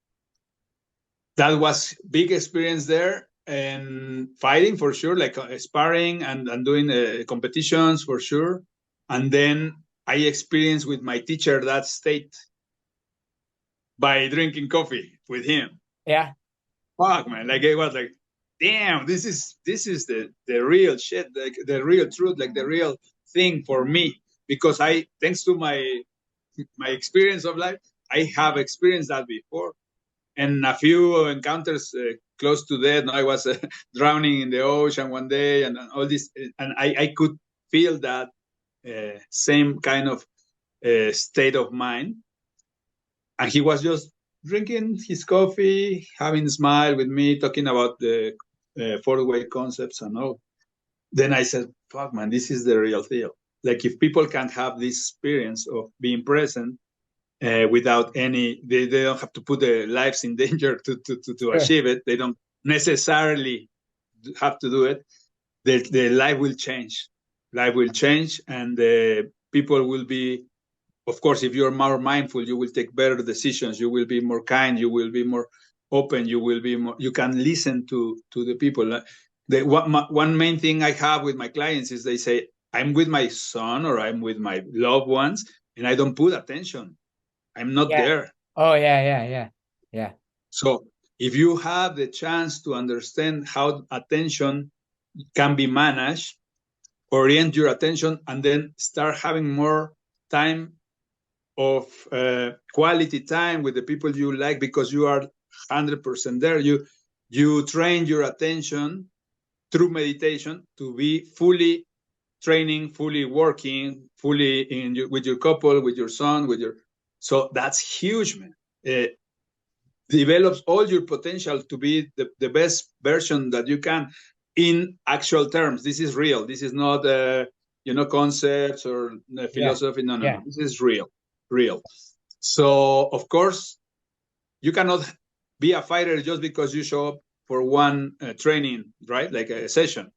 A: that was big experience there, and fighting for sure, like sparring and doing competitions for sure. And then I experienced with my teacher that state by drinking coffee with him.
B: Yeah.
A: Fuck, man. Like it was like, damn, this is the real shit, like the real truth, like the real thing for me. Because thanks to my experience of life, I have experienced that before. And a few encounters close to death. I was drowning in the ocean one day, and all this, and I could feel that same kind of state of mind. And he was just drinking his coffee, having a smile with me, talking about the four-way concepts and all. Then I said, fuck, man, this is the real deal. Like if people can't have this experience of being present without they don't have to put their lives in danger to achieve it. They don't necessarily have to do it. The life will change. Life will change, and people will be, of course, if you're more mindful, you will take better decisions. You will be more kind. You will be more open. You will be more. You can listen to the people. One main thing I have with my clients is they say, I'm with my son or I'm with my loved ones, and I don't put attention. I'm not there.
B: Oh, yeah.
A: So if you have the chance to understand how attention can be managed, orient your attention, and then start having more time of quality time with the people you like, because you are 100% there. You train your attention through meditation to be fully training, fully working, fully with your couple, with your son, so that's huge, man. It develops all your potential to be the best version that you can in actual terms. This is real. This is not concepts or philosophy. No. This is real. So of course you cannot be a fighter just because you show up for one training, right? Like a session.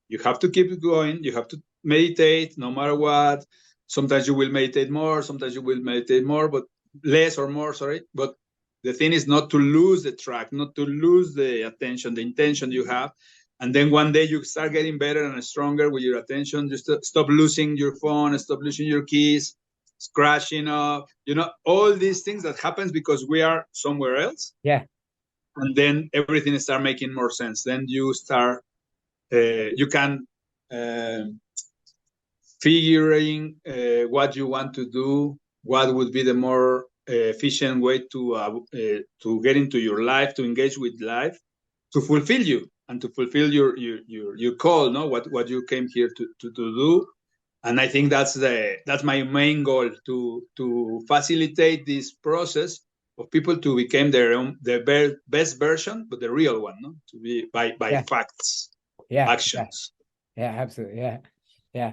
A: You have to keep going. You have to meditate no matter what. Sometimes you will meditate more, sometimes you will meditate more, but less or more, sorry. But the thing is not to lose the track, not to lose the attention, the intention you have. And then one day you start getting better and stronger with your attention. Just stop losing your phone, stop losing your keys, scratching up, all these things that happens because we are somewhere else.
B: Yeah.
A: And then everything start making more sense. Then you start, you can figuring what you want to do, what would be the more efficient way to get into your life, to engage with life, to fulfill you and to fulfill your call, no? What you came here to do. And I think that's my main goal, to facilitate this process of people to become their best version, but the real one, no? To be by facts, actions.
B: Yeah, absolutely. Yeah.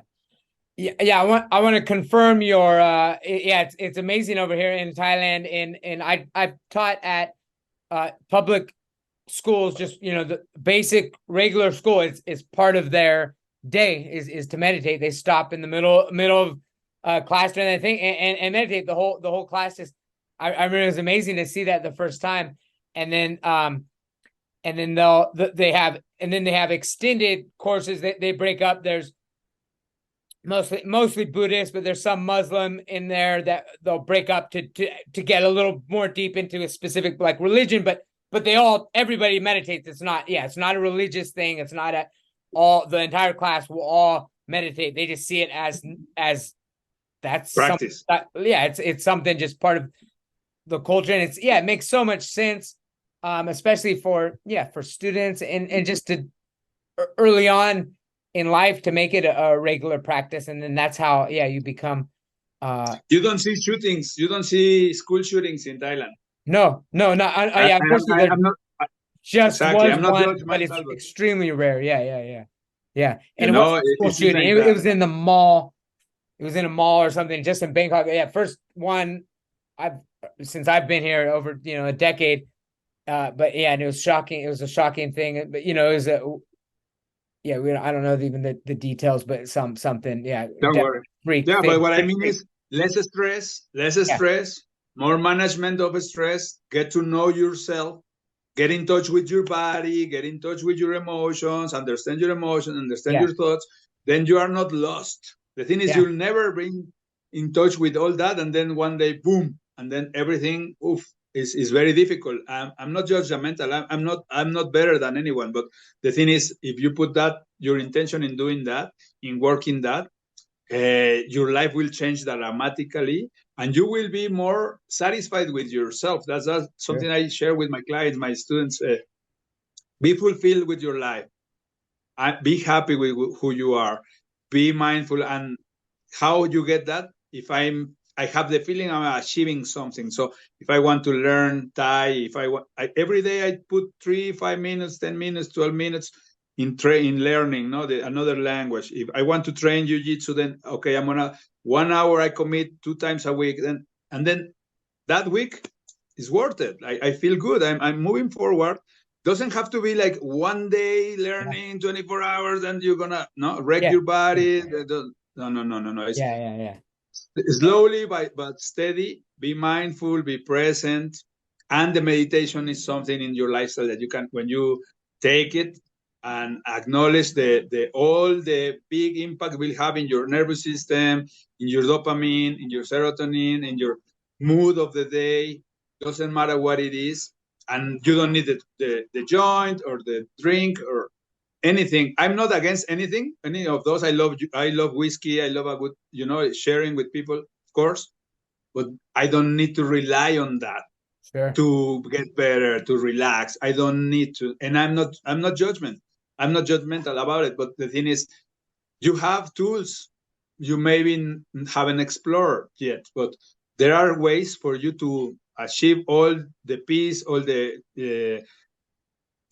B: I want to confirm your it's amazing over here in Thailand, and I've taught at public schools, just the basic regular school. It's part of their day is to meditate. They stop in the middle of class during that thing and meditate. The whole class is, I remember it was amazing to see that the first time. And then they have extended courses that they break up. There's mostly Buddhist, but there's some Muslim in there that they'll break up to get a little more deep into a specific like religion, but everybody meditates. It's not a religious thing. It's not the entire class will all meditate. They just see it as that's
A: practice.
B: It's something just part of the culture, and it makes so much sense, especially for students and just to early on in life to make it a regular practice. And then that's how you become
A: you don't see shootings, you don't see school shootings in Thailand.
B: No, I'm not just exactly. Was one, but it's extremely rare. Yeah. And it was a school shooting. It was in the mall. It was in a mall or something, just in Bangkok. Yeah, first one since I've been here over a decade. But and it was shocking. It was a shocking thing. But it was I don't know even the details, but something. Yeah,
A: don't worry. But what I mean is less stress, more management of stress. Get to know yourself. Get in touch with your body, get in touch with your emotions, understand your emotions, understand your thoughts. Then you are not lost. The thing is, you'll never be in touch with all that, and then one day, boom, and then everything is very difficult. I'm not judgmental. I'm not better than anyone. But the thing is, if you put your intention in doing that, in working that, your life will change dramatically, and you will be more satisfied with yourself. That's something I share with my clients, my students. Be fulfilled with your life. Be happy with who you are. Be mindful. And how you get that? If I have the feeling I'm achieving something. So if I want to learn Thai, every day I put 3, 5 minutes, 10 minutes, 12 minutes in learning, another language. If I want to train jiu-jitsu, then okay, I'm gonna 1 hour I commit 2 times a week, and then that week is worth it. I feel good. I'm moving forward. Doesn't have to be like one day learning 24 hours and you're gonna wreck your body. No. It's slowly but steady. Be mindful, be present, and the meditation is something in your lifestyle that you can, when you take it and acknowledge all the big impact will have in your nervous system, in your dopamine, in your serotonin, in your mood of the day. Doesn't matter what it is, and you don't need the joint or the drink, or anything. I'm not against anything, any of those. I love whiskey. I love a good, sharing with people, of course, but I don't need to rely on that to get better, to relax. I don't need to, and I'm not I'm not judgmental about it. But the thing is, you have tools you maybe haven't explored yet, but there are ways for you to achieve all the peace, all the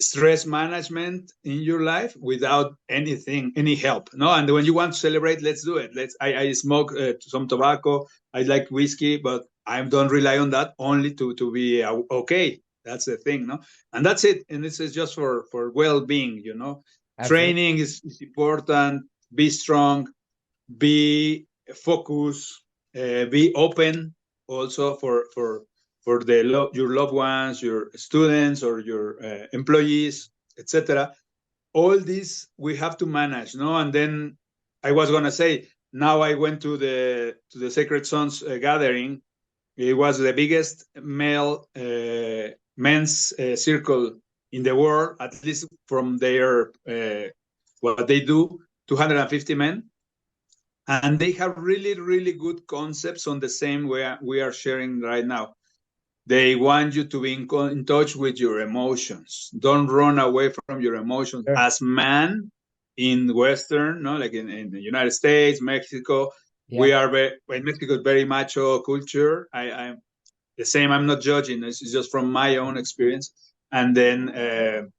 A: stress management in your life without any help. No, and when you want to celebrate, let's do it. I smoke some tobacco. I like whiskey, but I don't rely on that only to be okay. That's the thing, no, and that's it. And this is just for well-being.
B: Absolutely.
A: Training is important. Be strong. Be focused. Be open also for your loved ones, your students, or your employees, etc. All this we have to manage, no? And then I was gonna say, now I went to the Sacred Sons gathering. It was the biggest men's circle in the world, at least from their what they do, 250 men. And they have really, really good concepts on the same way we are sharing right now. They want you to be in touch with your emotions. Don't run away from your emotions.
B: Sure.
A: As man in Western, no, like in the United States, Mexico, we are in Mexico, very macho culture. I'm the same. I'm not judging. This is just from my own experience. And then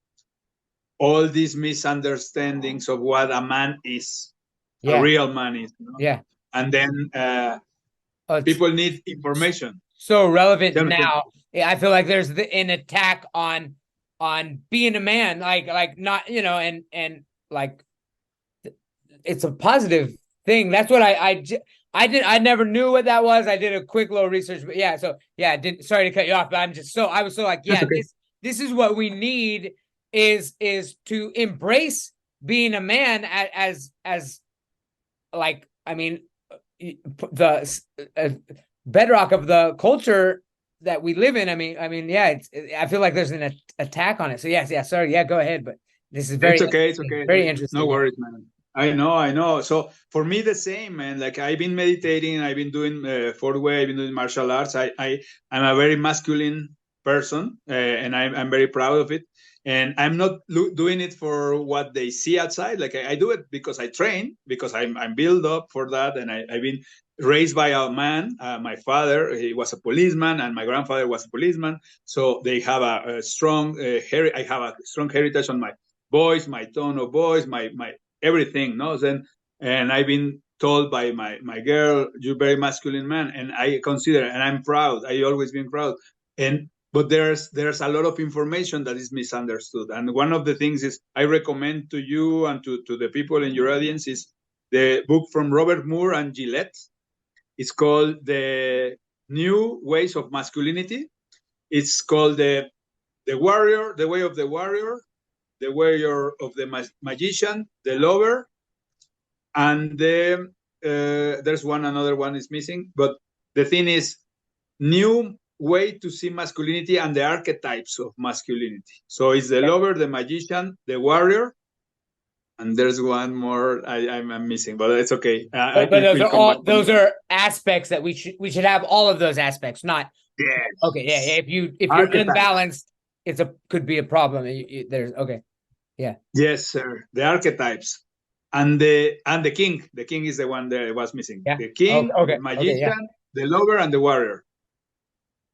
A: all these misunderstandings of what a man is, a real man is. And then people need information.
B: So relevant now. I feel like there's an attack on being a man, like not, and like it's a positive thing. That's what I did. I never knew what that was. I did a quick little research, but sorry to cut you off, but I was so like, this is what we need is to embrace being a man as like, I mean, the bedrock of the culture that we live in. I mean, I feel like there's an attack on it. So sorry, go ahead. But this is
A: it's okay.
B: Very interesting.
A: No worries, man. I know. So for me, the same, man. Like I've been meditating, I've been doing Fort Way, I've been doing martial arts. I'm a very masculine person, and I'm very proud of it. And I'm not doing it for what they see outside. Like I do it because I train, because I'm built up for that, and I've been raised by a man. My father, he was a policeman, and my grandfather was a policeman. So they have a strong I have a strong heritage on my boys, my tone of voice, my everything. No, and I've been told by my girl, you're very masculine man, and I consider, and I'm proud. I always been proud, but there's a lot of information that is misunderstood. And one of the things is I recommend to you and to the people in your audience is the book from Robert Moore and Gillette. It's called The New Ways of Masculinity. It's called the Warrior, The Way of the Warrior, The Warrior of the Magician, The Lover, and there's another one is missing. But the thing is, new way to see masculinity and the archetypes of masculinity. So it's the lover, the magician, the warrior, and there's one more I'm missing, but it's okay.
B: But those are aspects that we should have all of those aspects. Not okay. Yeah, if you're unbalanced, could be a problem. There's okay. Yeah.
A: Yes, sir. The archetypes. And the king. The king is the one that was missing. Yeah. The king, the magician, the lover, and the warrior.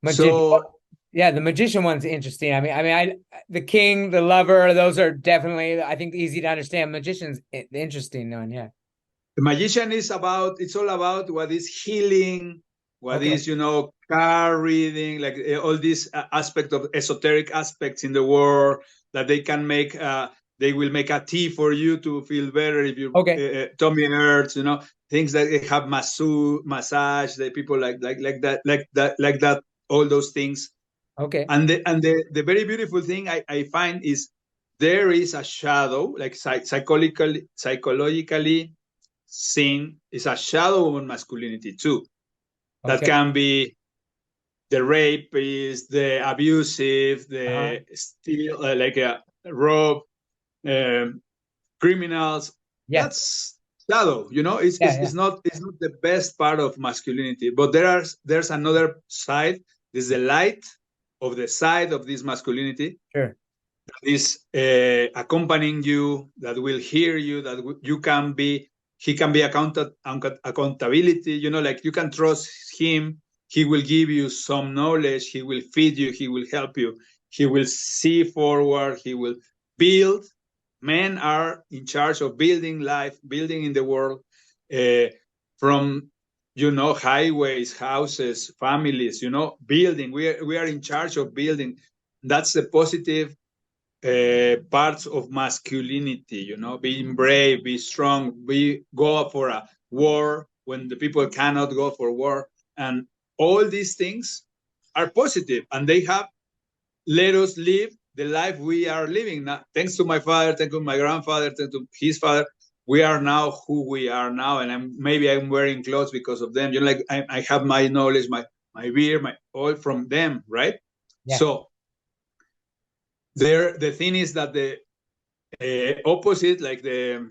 B: The magician one's interesting. I mean, the king, the lover, those are definitely, I think, easy to understand. Magician's the interesting one, yeah.
A: The magician it's all about what is healing, what is, card reading, like all these aspects of esoteric aspects in the world that they can make. They will make a tea for you to feel better if your tummy hurts, things that have massage, that people like that. All those things.
B: Okay.
A: And the very beautiful thing I find is there is a shadow, like psychologically seen, is a shadow on masculinity too. That can be the rapist, the abusive, the still like a rope, criminals.
B: Yeah.
A: That's shadow, you know. It's not the best part of masculinity, but there's another side. There's the light of the side of this masculinity.
B: Sure.
A: That is accompanying you, that will hear you, that you can be. He can be accountability. You know, like you can trust him. He will give you some knowledge. He will feed you. He will help you. He will see forward. He will build. Men are in charge of building life, building in the world, from, you know, highways, houses, families, you know, building. We are in charge of building. That's the positive parts of masculinity, you know, being brave, be strong, go for a war when the people cannot go for war. And all these things are positive, and they have let us live the life we are living now. Thanks to my father, thanks to my grandfather, thanks to his father, we are now who we are now. And maybe I'm wearing clothes because of them. You know, like I have my knowledge, my beer, all from them, right? Yeah. So the thing is that the opposite, like the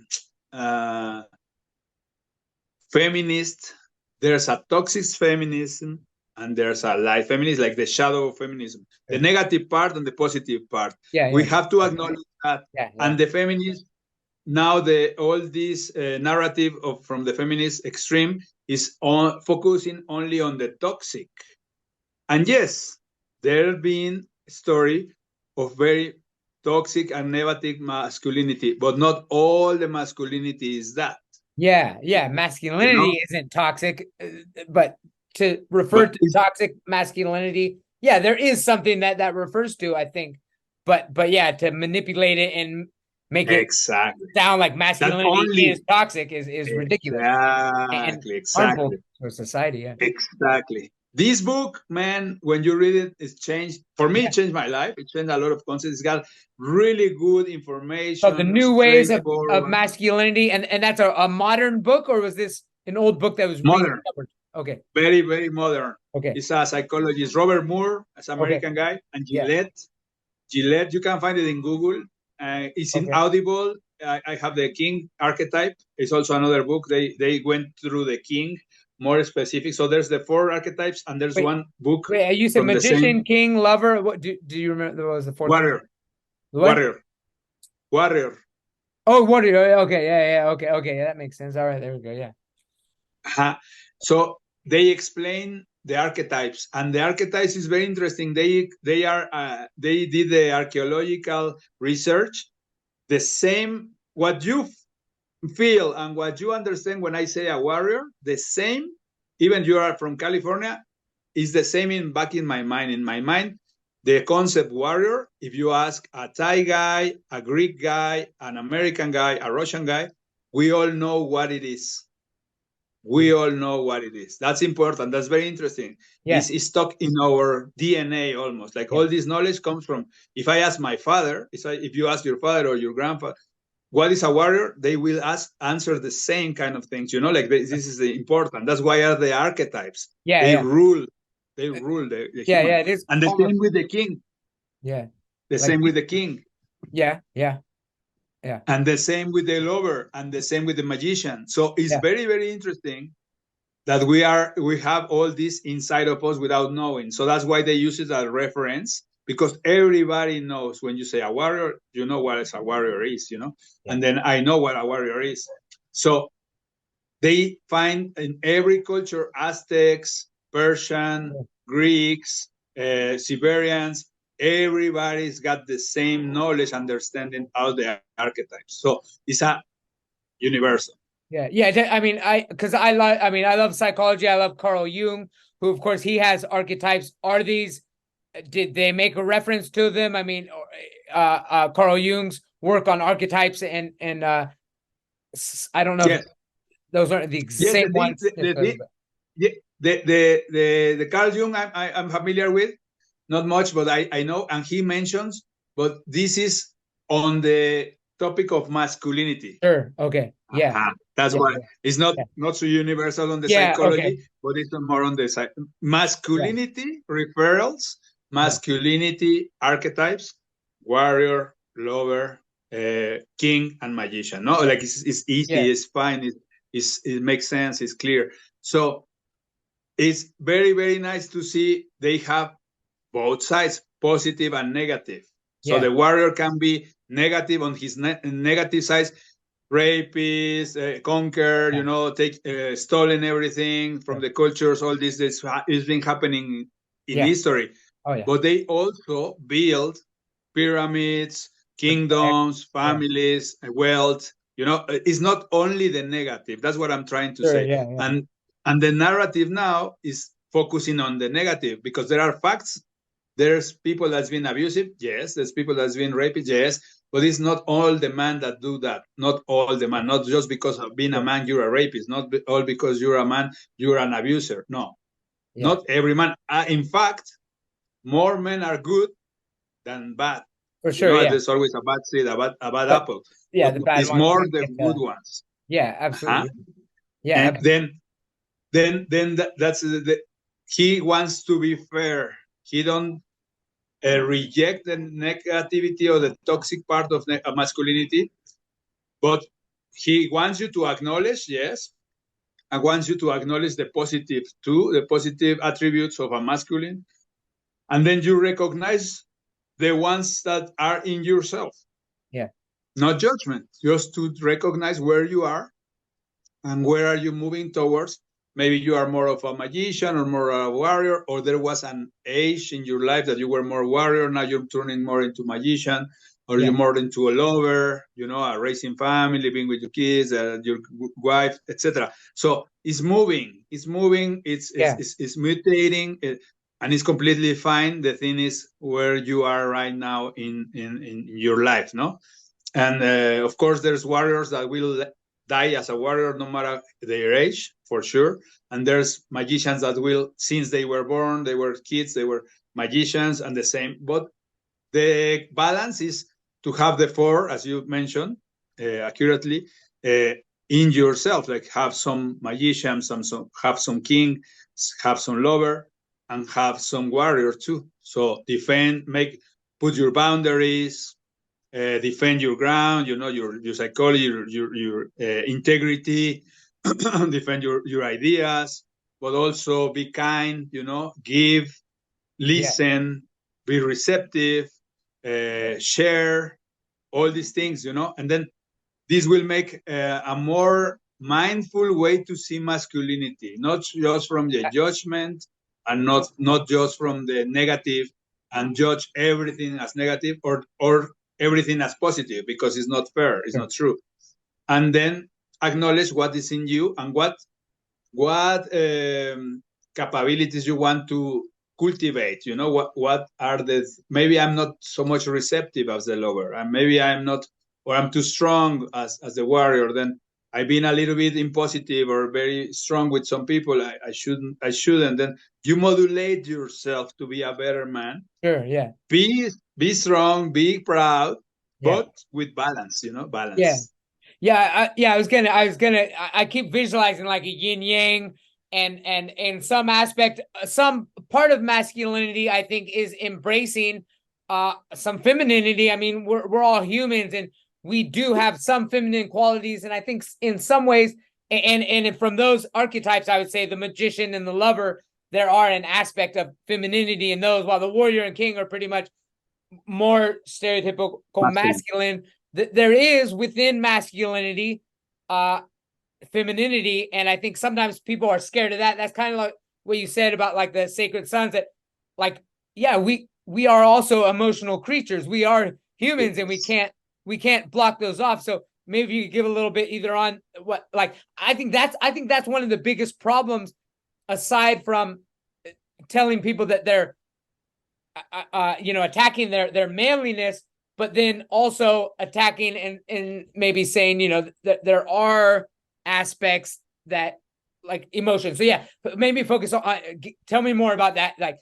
A: feminist, there's a toxic feminism and there's a light feminism, like the shadow of feminism, the negative part and the positive part. We have to acknowledge that. And the feminist, now all this narrative from the feminist extreme is focusing only on the toxic. And yes, there have been a story of very toxic and negative masculinity, but not all the masculinity is that.
B: Yeah. Masculinity isn't toxic, but to refer to toxic masculinity, there is something that refers to, I think. But yeah, to manipulate it and make it sound like masculinity is toxic is ridiculous.
A: Exactly.
B: Harmful for society. Yeah.
A: Exactly. This book, man, when you read it, it's changed. For me, it changed my life. It changed a lot of concepts. It's got really good information.
B: So the new ways of masculinity, and that's a modern book, or was this an old book that was
A: modern?
B: Okay.
A: Very, very modern.
B: Okay.
A: It's a psychologist, Robert Moore, as an American guy, and Gillette. Gillette, you can find it in Google. It's in Audible. I have the King archetype. It's also another book. They went through the King more specific. So there's the 4 archetypes, and there's one book.
B: Wait, you said magician, king, lover. What do you remember? What was the 4th?
A: Warrior. Warrior.
B: Oh, warrior. Okay, yeah. Okay, that makes sense. All right, there we go. Yeah.
A: So they explain the archetypes, and the archetypes is very interesting. They did the archaeological research. The same what you feel and what you understand when I say a warrior, the same, even you are from California, is the same back in my mind. In my mind, the concept warrior, if you ask a Thai guy, a Greek guy, an American guy, a Russian guy, we all know what it is. We all know what it is. That's important. That's very interesting. It's stuck in our DNA almost. Like all this knowledge comes from, if I ask my father, if you ask your father or your grandfather, what is a warrior? They will answer the same kind of things, you know, like this is the important. That's why are the archetypes. They rule the human.
B: It is.
A: And the same with the king.
B: Yeah.
A: The same with the king.
B: Yeah.
A: And the same with the lover, and the same with the magician. So it's very, very interesting that we have all this inside of us without knowing. So that's why they use it as reference, because everybody knows when you say a warrior, you know what a warrior is, you know? And then I know what a warrior is. So they find in every culture, Aztecs, Persian, Greeks, Siberians, everybody's got the same knowledge, understanding of the archetypes. So it's a universal.
B: Yeah. I mean, I love psychology. I love Carl Jung, who, of course, he has archetypes. Did they make a reference to them? I mean, Carl Jung's work on archetypes and I don't know. If those aren't the same ones.
A: The Carl Jung I'm familiar with. Not much, but I know, and he mentions, but this is on the topic of masculinity.
B: Sure. Okay. Yeah.
A: That's why it's not so universal on the psychology, but it's more on the masculinity referrals, masculinity archetypes, warrior, lover, king and magician. No, like it's easy, it's fine, it makes sense, it's clear. So it's very, very nice to see they have both sides, positive and negative. So the warrior can be negative on his negative sides, rapist, conquer, take stolen everything from the cultures. All this has been happening in history. But they also build pyramids, kingdoms, families, wealth. It's not only the negative. That's what I'm trying to say. And the narrative now is focusing on the negative because there are facts. There's people that's been abusive, yes. There's people that's been raped, yes. But it's not all the men that do that. Not all the men. Not just because of being a man, you're a rapist. Not all because you're a man, you're an abuser. No, not every man. In fact, more men are good than bad.
B: For sure,
A: there's always a bad seed, a bad apple.
B: Yeah, the bad
A: it's
B: ones
A: more the good ones.
B: Yeah, absolutely. Yeah,
A: and then that's he wants to be fair. He don't reject the negativity or the toxic part of masculinity, but he wants you to acknowledge, yes, and wants you to acknowledge the positive too, the positive attributes of a masculine, and then you recognize the ones that are in yourself.
B: Yeah.
A: Not judgment, just to recognize where you are and where are you moving towards. Maybe you are more of a magician or more a warrior, or there was an age in your life that you were more warrior. Now you're turning more into magician, or you're more into a lover, a raising family, being with your kids, your wife, etc. So it's moving, it's mutating, and it's completely fine. The thing is where you are right now in your life, no? And of course, there's warriors that will die as a warrior no matter their age, for sure. And there's magicians that will, since they were born, they were kids, they were magicians, and the same. But the balance is to have the four, as you mentioned accurately, in yourself. Like have some magician, have some king, have some lover, and have some warrior too. So defend, put your boundaries, defend your ground, your psychology, your integrity, defend your ideas, but also be kind, give, listen, be receptive, share, all these things, and then this will make a more mindful way to see masculinity, not just from the judgment and not just from the negative and judge everything as negative or everything as positive, because it's not fair, it's not true. And then acknowledge what is in you and what capabilities you want to cultivate. What are the, maybe I'm not so much receptive as the lover, and maybe I'm not, or I'm too strong as the warrior. Then I've been a little bit impositive or very strong with some people. I shouldn't. Then you modulate yourself to be a better man.
B: Sure, yeah.
A: Be strong, be proud, but with balance, balance.
B: I keep visualizing like a yin yang, and in some aspect, some part of masculinity, I think, is embracing some femininity. I mean, we're all humans, and we do have some feminine qualities, and I think in some ways, and from those archetypes, I would say the magician and the lover, there are an aspect of femininity in those, while the warrior and king are pretty much more stereotypical masculine. There is within masculinity femininity, and I think sometimes people are scared of that. That's kind of like what you said about like the sacred sons, that like, yeah, we are also emotional creatures. We are humans, and we can't block those off. So maybe you could give a little bit either on what, like, I think that's one of the biggest problems, aside from telling people that they're attacking their manliness, but then also attacking and maybe saying, that there are aspects that, like, emotions. So yeah, maybe focus on, tell me more about that, like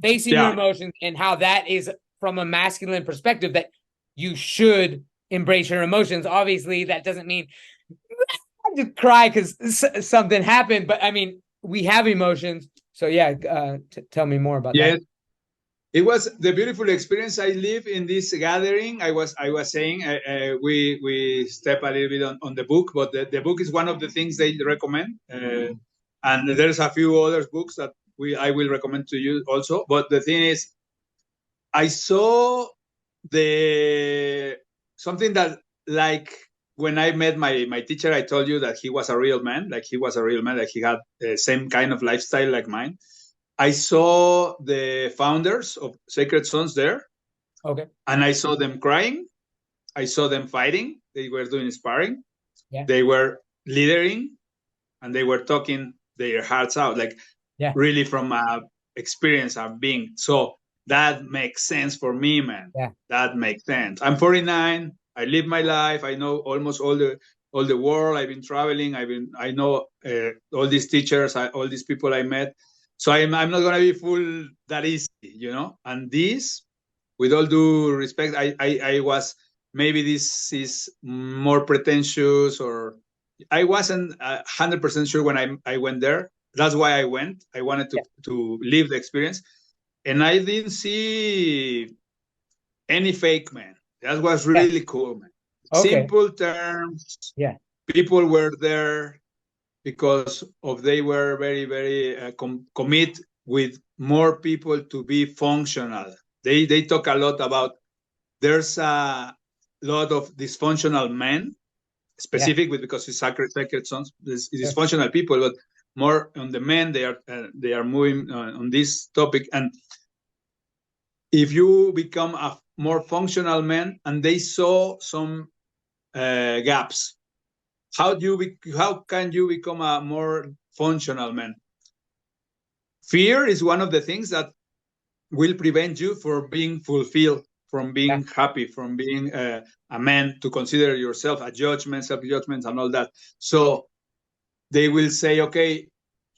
B: facing your emotions and how that is from a masculine perspective, that you should embrace your emotions. Obviously, that doesn't mean I just cry because something happened, but I mean, we have emotions. So yeah, tell me more about that.
A: It was the beautiful experience I live in this gathering. I was saying we step a little bit on the book, but the book is one of the things they recommend, and there's a few other books that I will recommend to you also. But the thing is, I saw something that, like, when I met my teacher, I told you that he was a real man, like he had the same kind of lifestyle like mine. I saw the founders of Sacred Sons there.
B: Okay.
A: And I saw them crying. I saw them fighting. They were doing sparring.
B: Yeah.
A: They were leadering, and they were talking their hearts out, like really from experience of being. So that makes sense for me, man.
B: Yeah.
A: That makes sense. I'm 49. I live my life. I know almost all the world. I've been traveling. I know all these teachers, all these people I met. So I'm not gonna be full that easy, you know. And this, with all due respect, I was, maybe this is more pretentious, or I wasn't 100% sure when I went there. That's why I went. I wanted to live the experience, and I didn't see any fake, man. That was really cool, man. Okay. Simple terms.
B: Yeah.
A: People were there because they were very, very commit with more people to be functional. They talk a lot about, there's a lot of dysfunctional men, specific with, because it's sacred sons, dysfunctional people, but more on the men. They are moving on this topic. And if you become a more functional man, and they saw some gaps, how can you become a more functional man? Fear is one of the things that will prevent you from being fulfilled, from being happy, from being a man, to consider yourself a judgment, self-judgment, and all that. So they will say, okay,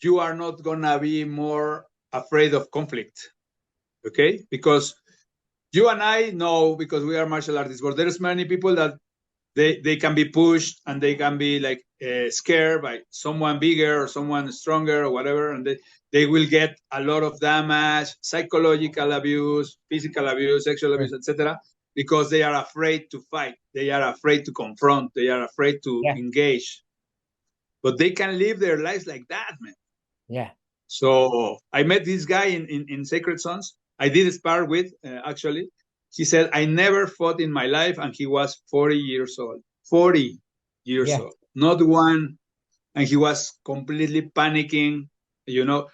A: you are not gonna be more afraid of conflict, okay? Because you and I know, because we are martial artists, but there's many people that they can be pushed, and they can be like scared by someone bigger or someone stronger or whatever, and they will get a lot of damage, psychological abuse, physical abuse, sexual abuse, etc., because they are afraid to fight, they are afraid to confront, they are afraid to engage. But they can live their lives like that, man.
B: Yeah.
A: So I met this guy in Sacred Sons. I did spar with, actually. He said, I never fought in my life, and he was 40 years old. 40 years old. Not one. And he was completely panicking, you know.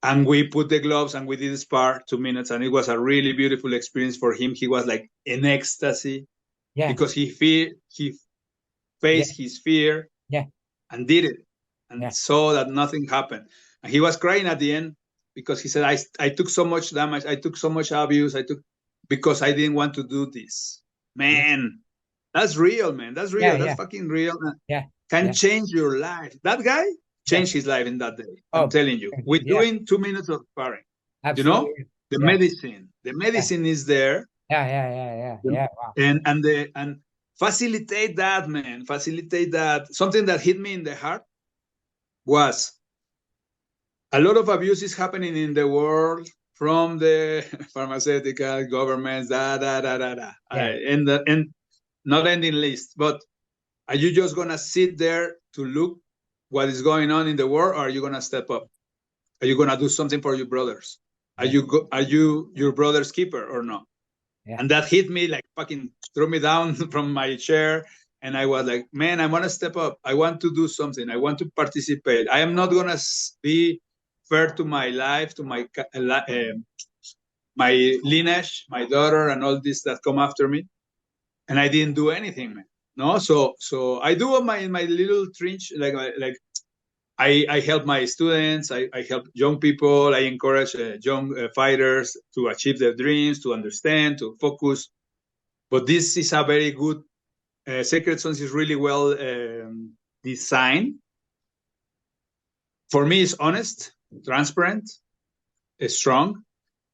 A: And we put the gloves, and we did spar 2 minutes, and it was a really beautiful experience for him. He was like in ecstasy, because he faced his fear, and did it, and saw that nothing happened. And he was crying at the end, because he said, I took so much damage, I took so much abuse, because I didn't want to do this. Man, that's real, man. That's real. That's fucking real. Can change your life. That guy changed his life in that day. I'm telling you. With doing 2 minutes of sparring. Absolutely. You know? The medicine. The medicine is there.
B: Yeah. Wow.
A: And facilitate that, man. Facilitate that. Something that hit me in the heart was, a lot of abuse is happening in the world, from the pharmaceutical governments, and not ending list. But are you just gonna sit there to look what is going on in the world, or are you gonna step up? Are you gonna do something for your brothers? Are you your brother's keeper or not? And that hit me, like fucking threw me down from my chair, and I was like, man, I want to step up. I want to do something. I want to participate. I am not gonna be fair to my life, to my lineage, my daughter, and all this that come after me. And I didn't do anything, man. No, so I do in my little trench, like I help my students, I help young people, I encourage young fighters to achieve their dreams, to understand, to focus. But this is a very good, Sacred Sons is really well designed. For me, it's honest, transparent, strong,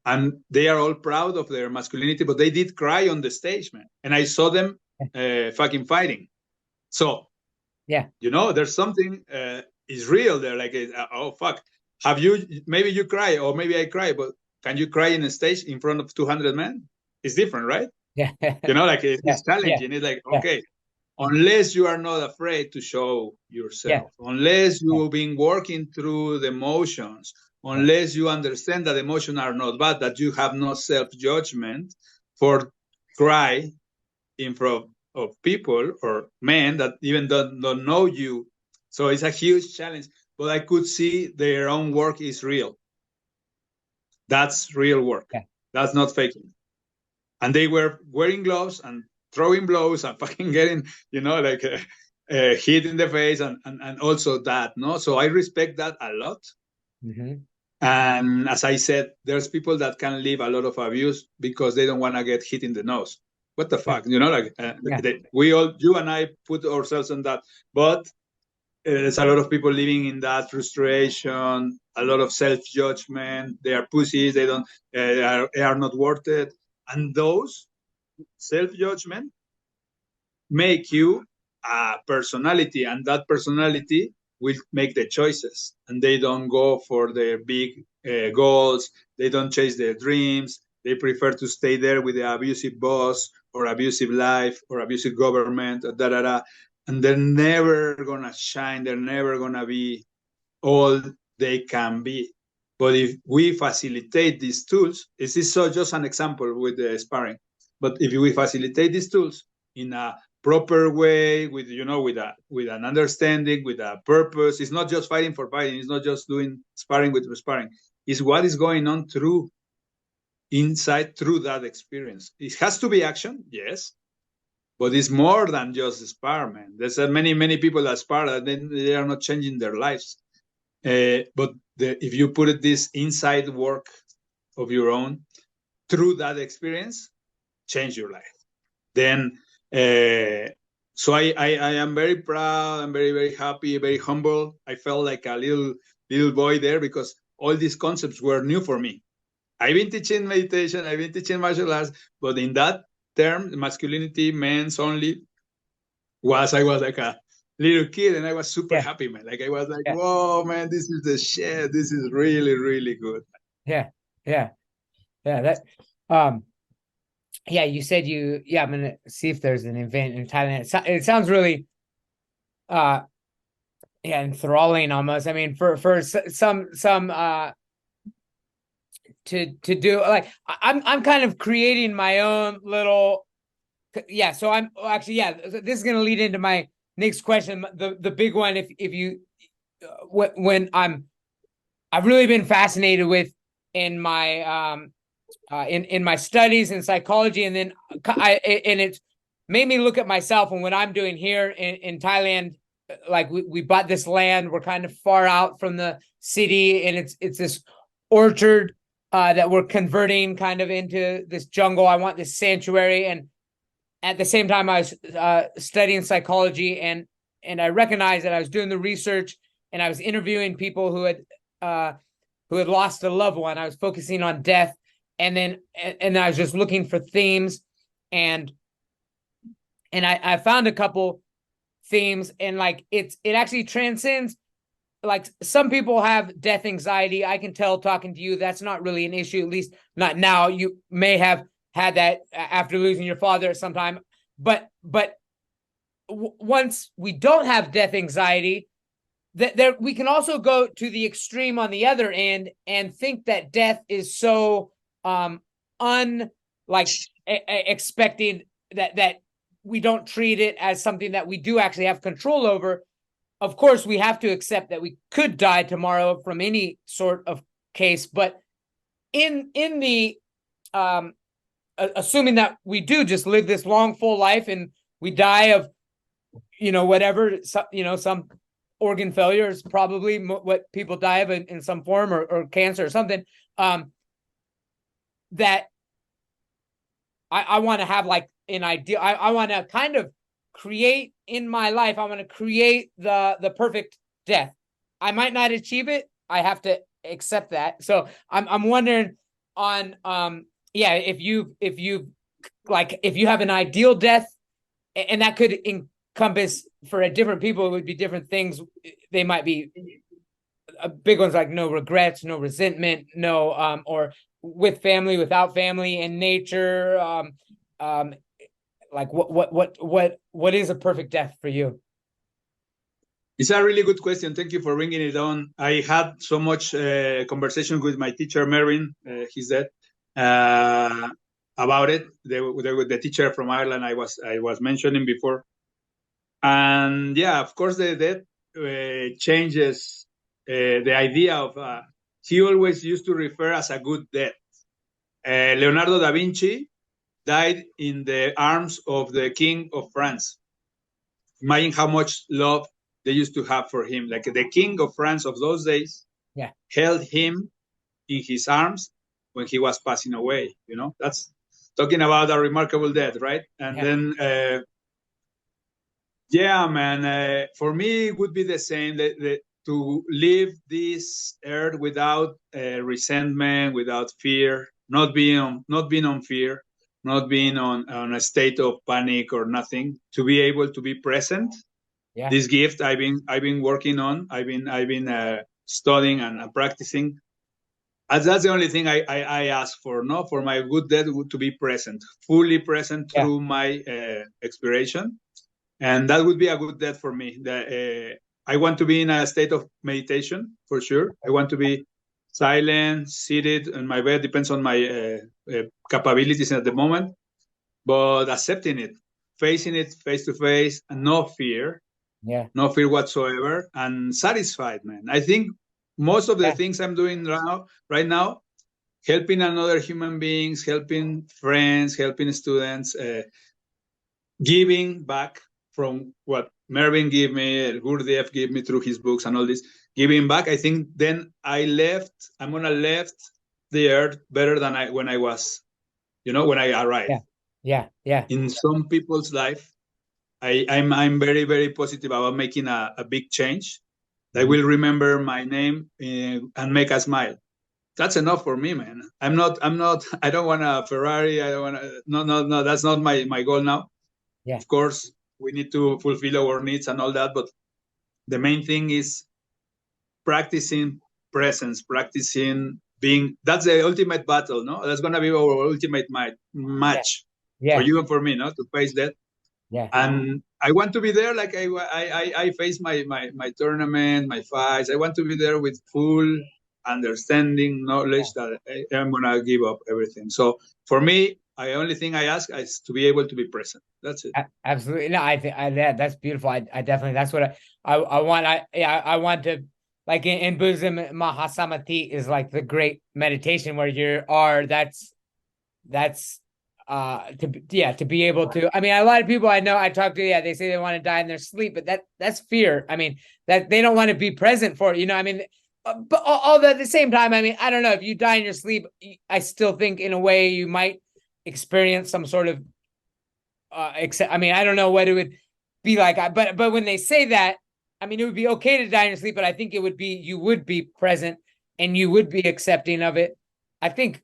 A: and they are all proud of their masculinity, but they did cry on the stage, man. And I saw them fucking fighting. So, you know, there's something is real there. Like, oh, fuck. Maybe you cry, or maybe I cry, but can you cry in a stage in front of 200 men? It's different, right?
B: Yeah.
A: Like it's challenging. It's like, okay, unless you are not afraid to show yourself, unless you've been working through the emotions, unless you understand that emotions are not bad, that you have no self-judgment for cry in front of people or men that even don't know you. So it's a huge challenge, but I could see their own work is real. That's real work. That's not faking. And they were wearing gloves and throwing blows and fucking getting, like hit in the face and also that, no? So I respect that a lot.
B: Mm-hmm.
A: And as I said, there's people that can live a lot of abuse because they don't want to get hit in the nose. What the fuck? We all, you and I put ourselves in that, but there's a lot of people living in that frustration, a lot of self-judgment. They are pussies. They don't, they are not worth it. And those self-judgment make you a personality, and that personality will make the choices, and they don't go for their big goals. They don't chase their dreams. They prefer to stay there with the abusive boss or abusive life or abusive government, and they're never gonna shine. They're never gonna be all they can be. But if we facilitate these tools, this is so just an example with the sparring. But if we facilitate these tools in a proper way, with an understanding, with a purpose, it's not just fighting for fighting. It's not just doing sparring with sparring. It's what is going on through that experience. It has to be action, yes, but it's more than just spar, man. There's many people that spar that they are not changing their lives. But if you put this inside work of your own through that experience, change your life. Then, so I am very proud. I'm very, very happy, very humble. I felt like a little boy there because all these concepts were new for me. I've been teaching meditation, I've been teaching martial arts, but in that term, masculinity, men's only, I was like a little kid, and I was super happy, man. Like I was like, whoa, man, this is the shit. This is really, really good.
B: That, you said I'm gonna see if there's an event in Thailand. It sounds really, enthralling almost. I mean, for some to do, like, I'm kind of creating my own little. So I'm actually, this is going to lead into my next question. The big one, if you, when I've really been fascinated with in my, in my studies in psychology, and then and it's made me look at myself and what I'm doing here in Thailand. Like we bought this land, we're kind of far out from the city, and it's this orchard that we're converting kind of into this jungle. I want this sanctuary, and at the same time, I was studying psychology, and I recognized that I was doing the research, and I was interviewing people who had lost a loved one. I was focusing on death, and then I was just looking for themes, and I found a couple themes, and like it actually transcends. Like some people have death anxiety. I can tell talking to you that's not really an issue, at least not now. You may have had that after losing your father at some time, but once we don't have death anxiety, that we can also go to the extreme on the other end and think that death is so expected that we don't treat it as something that we do actually have control over. Of course, we have to accept that we could die tomorrow from any sort of case, but in the assuming that we do just live this long, full life and we die of, whatever, some organ failure is probably what people die of in some form, or cancer or something, that I want to have like an idea. I want to kind of create in my life. I want to create the perfect death. I might not achieve it. I have to accept that. So I'm wondering on, if you have an ideal death, and that could encompass for different people, it would be different things. They might be big ones like no regrets, no resentment, no, or with family, without family, in nature? Like what is a perfect death for you?
A: It's a really good question. Thank you for bringing it on. I had so much conversation with my teacher, Mervyn, he's dead, about it. The teacher from Ireland I was mentioning before. And yeah, of course, the death changes the idea of, he always used to refer as a good death. Leonardo da Vinci died in the arms of the King of France. Imagine how much love they used to have for him. Like the King of France of those days held him in his arms when he was passing away. You know, that's talking about a remarkable death, right? And then, yeah, man, for me, it would be the same. To live this earth without resentment, without fear, not being on fear, not being on a state of panic or nothing. To be able to be present. Yeah. This gift I've been working on. I've been studying and practicing. And that's the only thing I ask for. No, for my good death to be present, fully present through my expiration, and that would be a good death for me. I want to be in a state of meditation for sure. I want to be silent, seated in my bed. Depends on my capabilities at the moment, but accepting it, facing it face to face, and no fear. No fear whatsoever, and satisfied, man. I think most of the things I'm doing right now, helping another human beings, helping friends, helping students, giving back from what Mervyn gave me, Gurdjieff gave me through his books and all this, giving back. I think then I'm gonna left the earth better than when I was, when I arrived.
B: Yeah.
A: In some people's life, I'm very, very positive about making a big change. They will remember my name and make a smile. That's enough for me, man. I don't want a Ferrari. I don't want to, no. That's not my goal now. Yeah. Of course, we need to fulfill our needs and all that. But the main thing is practicing presence, practicing being, that's the ultimate battle, no? That's going to be our ultimate match for you and for me, no? To face that. Yeah. And I want to be there like I face my tournament, my fights. I want to be there with full understanding, knowledge that I'm going to give up everything. So for me, the only thing I ask is to be able to be present. That's it.
B: Absolutely. No, I think that's beautiful. I definitely, that's what I want. I want to, like in Buddhism, Mahasamadhi is like the great meditation where to be able to, I mean, a lot of people I know, I talk to, they say they want to die in their sleep, but that's fear. I mean, that they don't want to be present for it, I mean, but all at the same time, I mean, I don't know, if you die in your sleep, I still think in a way you might experience some sort of, I mean, I don't know what it would be like, but when they say that, I mean, it would be okay to die in your sleep, but I think you would be present and you would be accepting of it. I think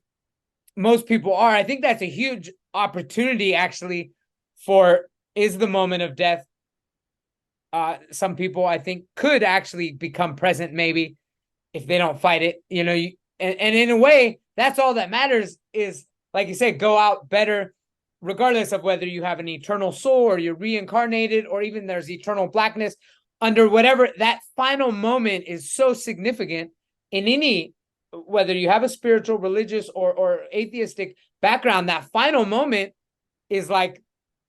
B: most people are. I think that's a huge opportunity actually is the moment of death. Some people I think could actually become present maybe if they don't fight it, and in a way that's all that matters is, like you said, go out better regardless of whether you have an eternal soul or you're reincarnated or even there's eternal blackness under whatever. That final moment is so significant in any, whether you have a spiritual, religious, or atheistic background. That final moment is like,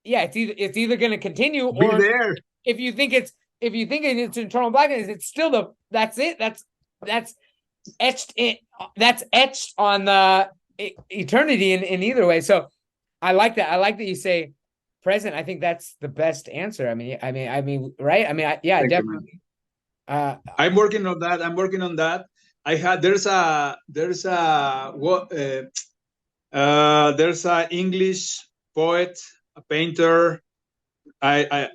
B: it's either going to continue or
A: there.
B: If you think it's eternal blackness, it's still that's it. That's etched on the eternity in either way. So I like that. I like that you say present. I think that's the best answer. I mean, right? I mean, definitely.
A: I'm working on that. There's a English poet, a painter. I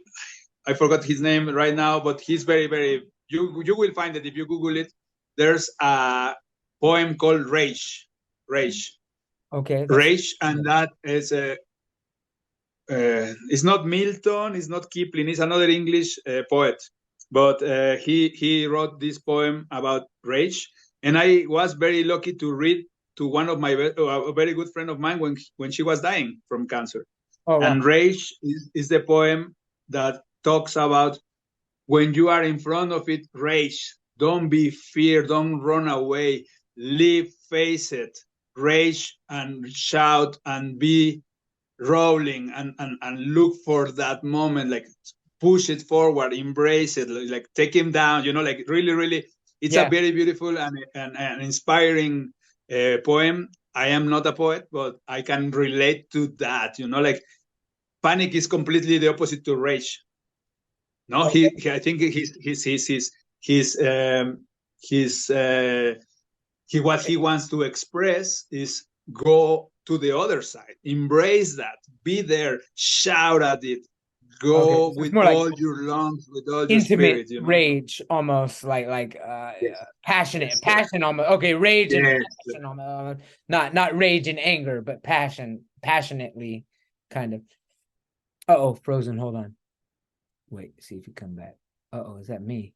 A: forgot his name right now, but he's very, very, you will find it if you Google it. There's a poem called Rage.
B: Okay.
A: Rage, and that is it's not Milton, it's not Kipling, it's another English poet. But he wrote this poem about rage, and I was very lucky to read to one of my a very good friend of mine when she was dying from cancer.
B: Oh, wow.
A: And Rage is the poem that talks about when you are in front of it, rage. Don't be fear. Don't run away. Live, face it. Rage and shout and be rolling and look for that moment, like push it forward, embrace it, like take him down, like really, it's a very beautiful and inspiring poem. I am not a poet, but I can relate to that, like panic is completely the opposite to rage. No,
B: Okay.
A: I think what he wants to express is go to the other side, embrace that, be there, shout at it, go with all your lungs, with all your spirit.
B: Rage, almost like passionate, passion almost. Okay, rage and passion almost. Not rage and anger, but passionately, kind of. Uh-oh, frozen. Hold on. Wait, see if you come back. Uh-oh, is that me?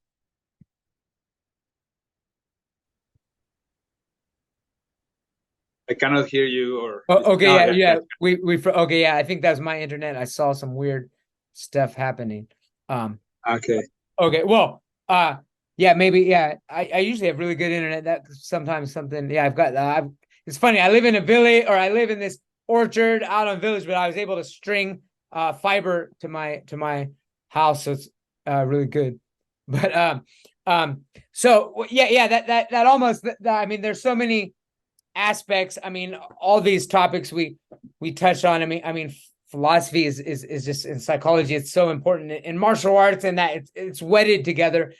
A: I cannot hear you. Or
B: okay, yeah. Okay, yeah. I think that's my internet. I saw some weird stuff happening.
A: Okay.
B: Okay. Well, yeah, maybe. Yeah, I usually have really good internet. That sometimes something. Yeah, I've got. It's funny. I live in a village, or I live in this orchard out on village, but I was able to string fiber to my house, so it's really good. But so yeah, that almost. I mean, there's so many aspects. I mean, all these topics we touch on. I mean, philosophy is just, in psychology, it's so important in martial arts, and that it's wedded together.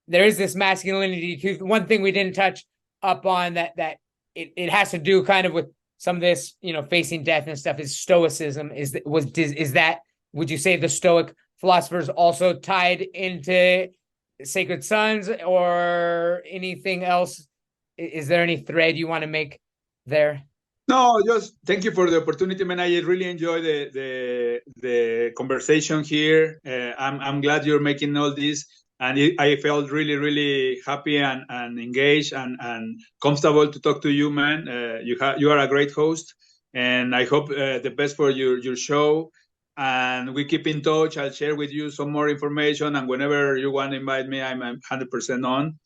B: There is this masculinity too. One thing we didn't touch up on that it has to do kind of with some of this, facing death and stuff, is stoicism. Is that, would you say the Stoic philosophers also tied into Sacred Sons or anything else? Is there any thread you want to make there?
A: No, just thank you for the opportunity, man. I really enjoy the conversation here. I'm glad you're making all this, and I felt really happy and engaged and comfortable to talk to you, man. You are a great host, and I hope the best for your show. And we keep in touch. I'll share with you some more information, and whenever you want to invite me, I'm 100% on.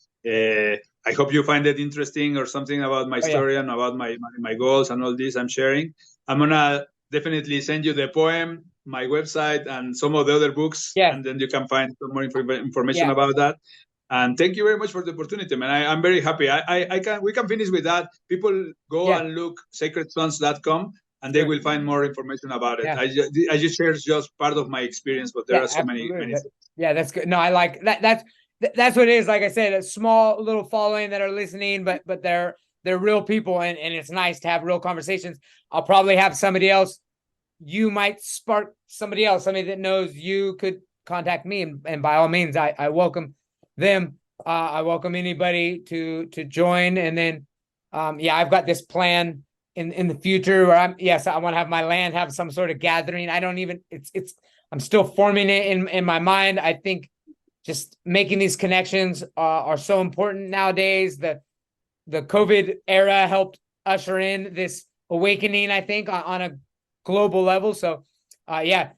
A: I hope you find it interesting, or something about my story and about my goals and all this I'm sharing. I'm gonna definitely send you the poem, my website, and some of the other books, and then you can find some more information about that. And thank you very much for the opportunity, man. I'm very happy. We can finish with that. People go and look sacredsons.com, and they will find more information about it. I just share just part of my experience, but there are so many things.
B: Yeah, that's good. No, I like that. That's what it is. Like I said, a small little following that are listening, but they're real people, and it's nice to have real conversations. I'll probably have somebody else. You might spark somebody else, somebody that knows you could contact me, and by all means, I welcome them. I welcome anybody to join, and then I've got this plan in the future where I want to have my land have some sort of gathering. I don't even I'm still forming it in my mind. I think just making these connections are so important nowadays. The COVID era helped usher in this awakening, I think, on a global level. So I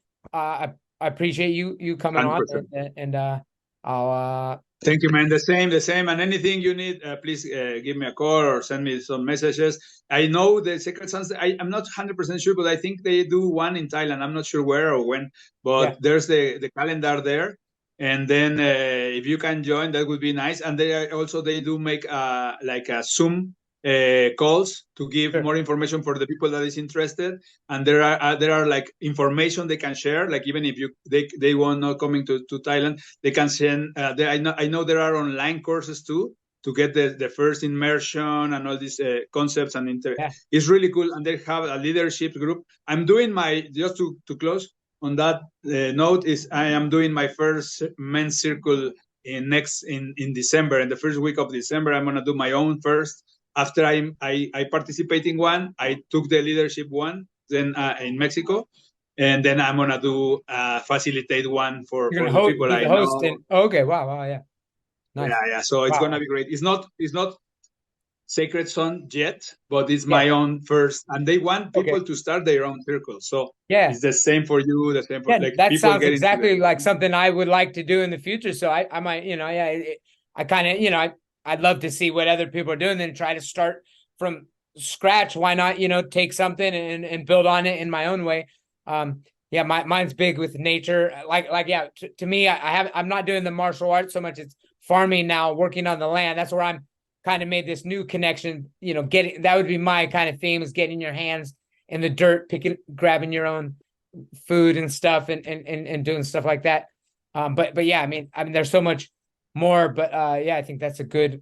B: appreciate you coming 100%. On, and I'll
A: thank you, man. The same. And anything you need, please give me a call or send me some messages. I know the Sacred Sons, I'm not 100% sure, but I think they do one in Thailand. I'm not sure where or when, but there's the calendar there. And then if you can join, that would be nice. And they do make like a Zoom calls to give more information for the people that is interested. And there are like information they can share. Like even if they want not coming to Thailand, they can send. I know there are online courses too to get the first immersion and all these concepts and it's really cool. And they have a leadership group. I'm doing just to close on that note, is I am doing my first men's circle in December. In the first week of December, I'm gonna do my own first. After I participate in one, I took the leadership one, then in Mexico, and then I'm gonna do facilitate one for the people I know.
B: Okay, wow, yeah.
A: Nice. Yeah. So it's gonna be great. It's not sacred zone yet, but it's my own first. And they want people to start their own circle. So it's the same for you, the same for like
B: that
A: people
B: sounds
A: getting
B: exactly like something I would like to do in the future. So I might, I kind of, I'd love to see what other people are doing and try to start from scratch. Why not, take something and build on it in my own way. Mine's big with nature. To me, I'm not doing the martial arts so much. It's farming now, working on the land. That's where I'm kind of made this new connection, that would be my kind of theme, is getting your hands in the dirt, grabbing your own food and stuff and doing stuff like that. But yeah, I mean, there's so much more, but I think that's a good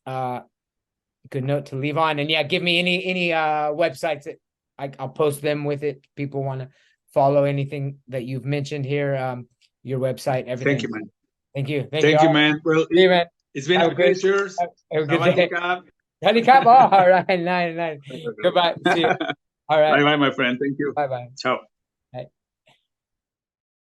B: note to leave on. And yeah, give me any websites that I'll post them with it. People want to follow anything that you've mentioned here, your website, everything.
A: Thank you, man.
B: Thank you.
A: Thank you, man. Well,
B: man.
A: It's been a pleasure.
B: Have a good day. Handicap. Oh, all right. Nice. Goodbye. See you. All right.
A: Bye-bye, my friend. Thank you.
B: Bye-bye.
A: Ciao.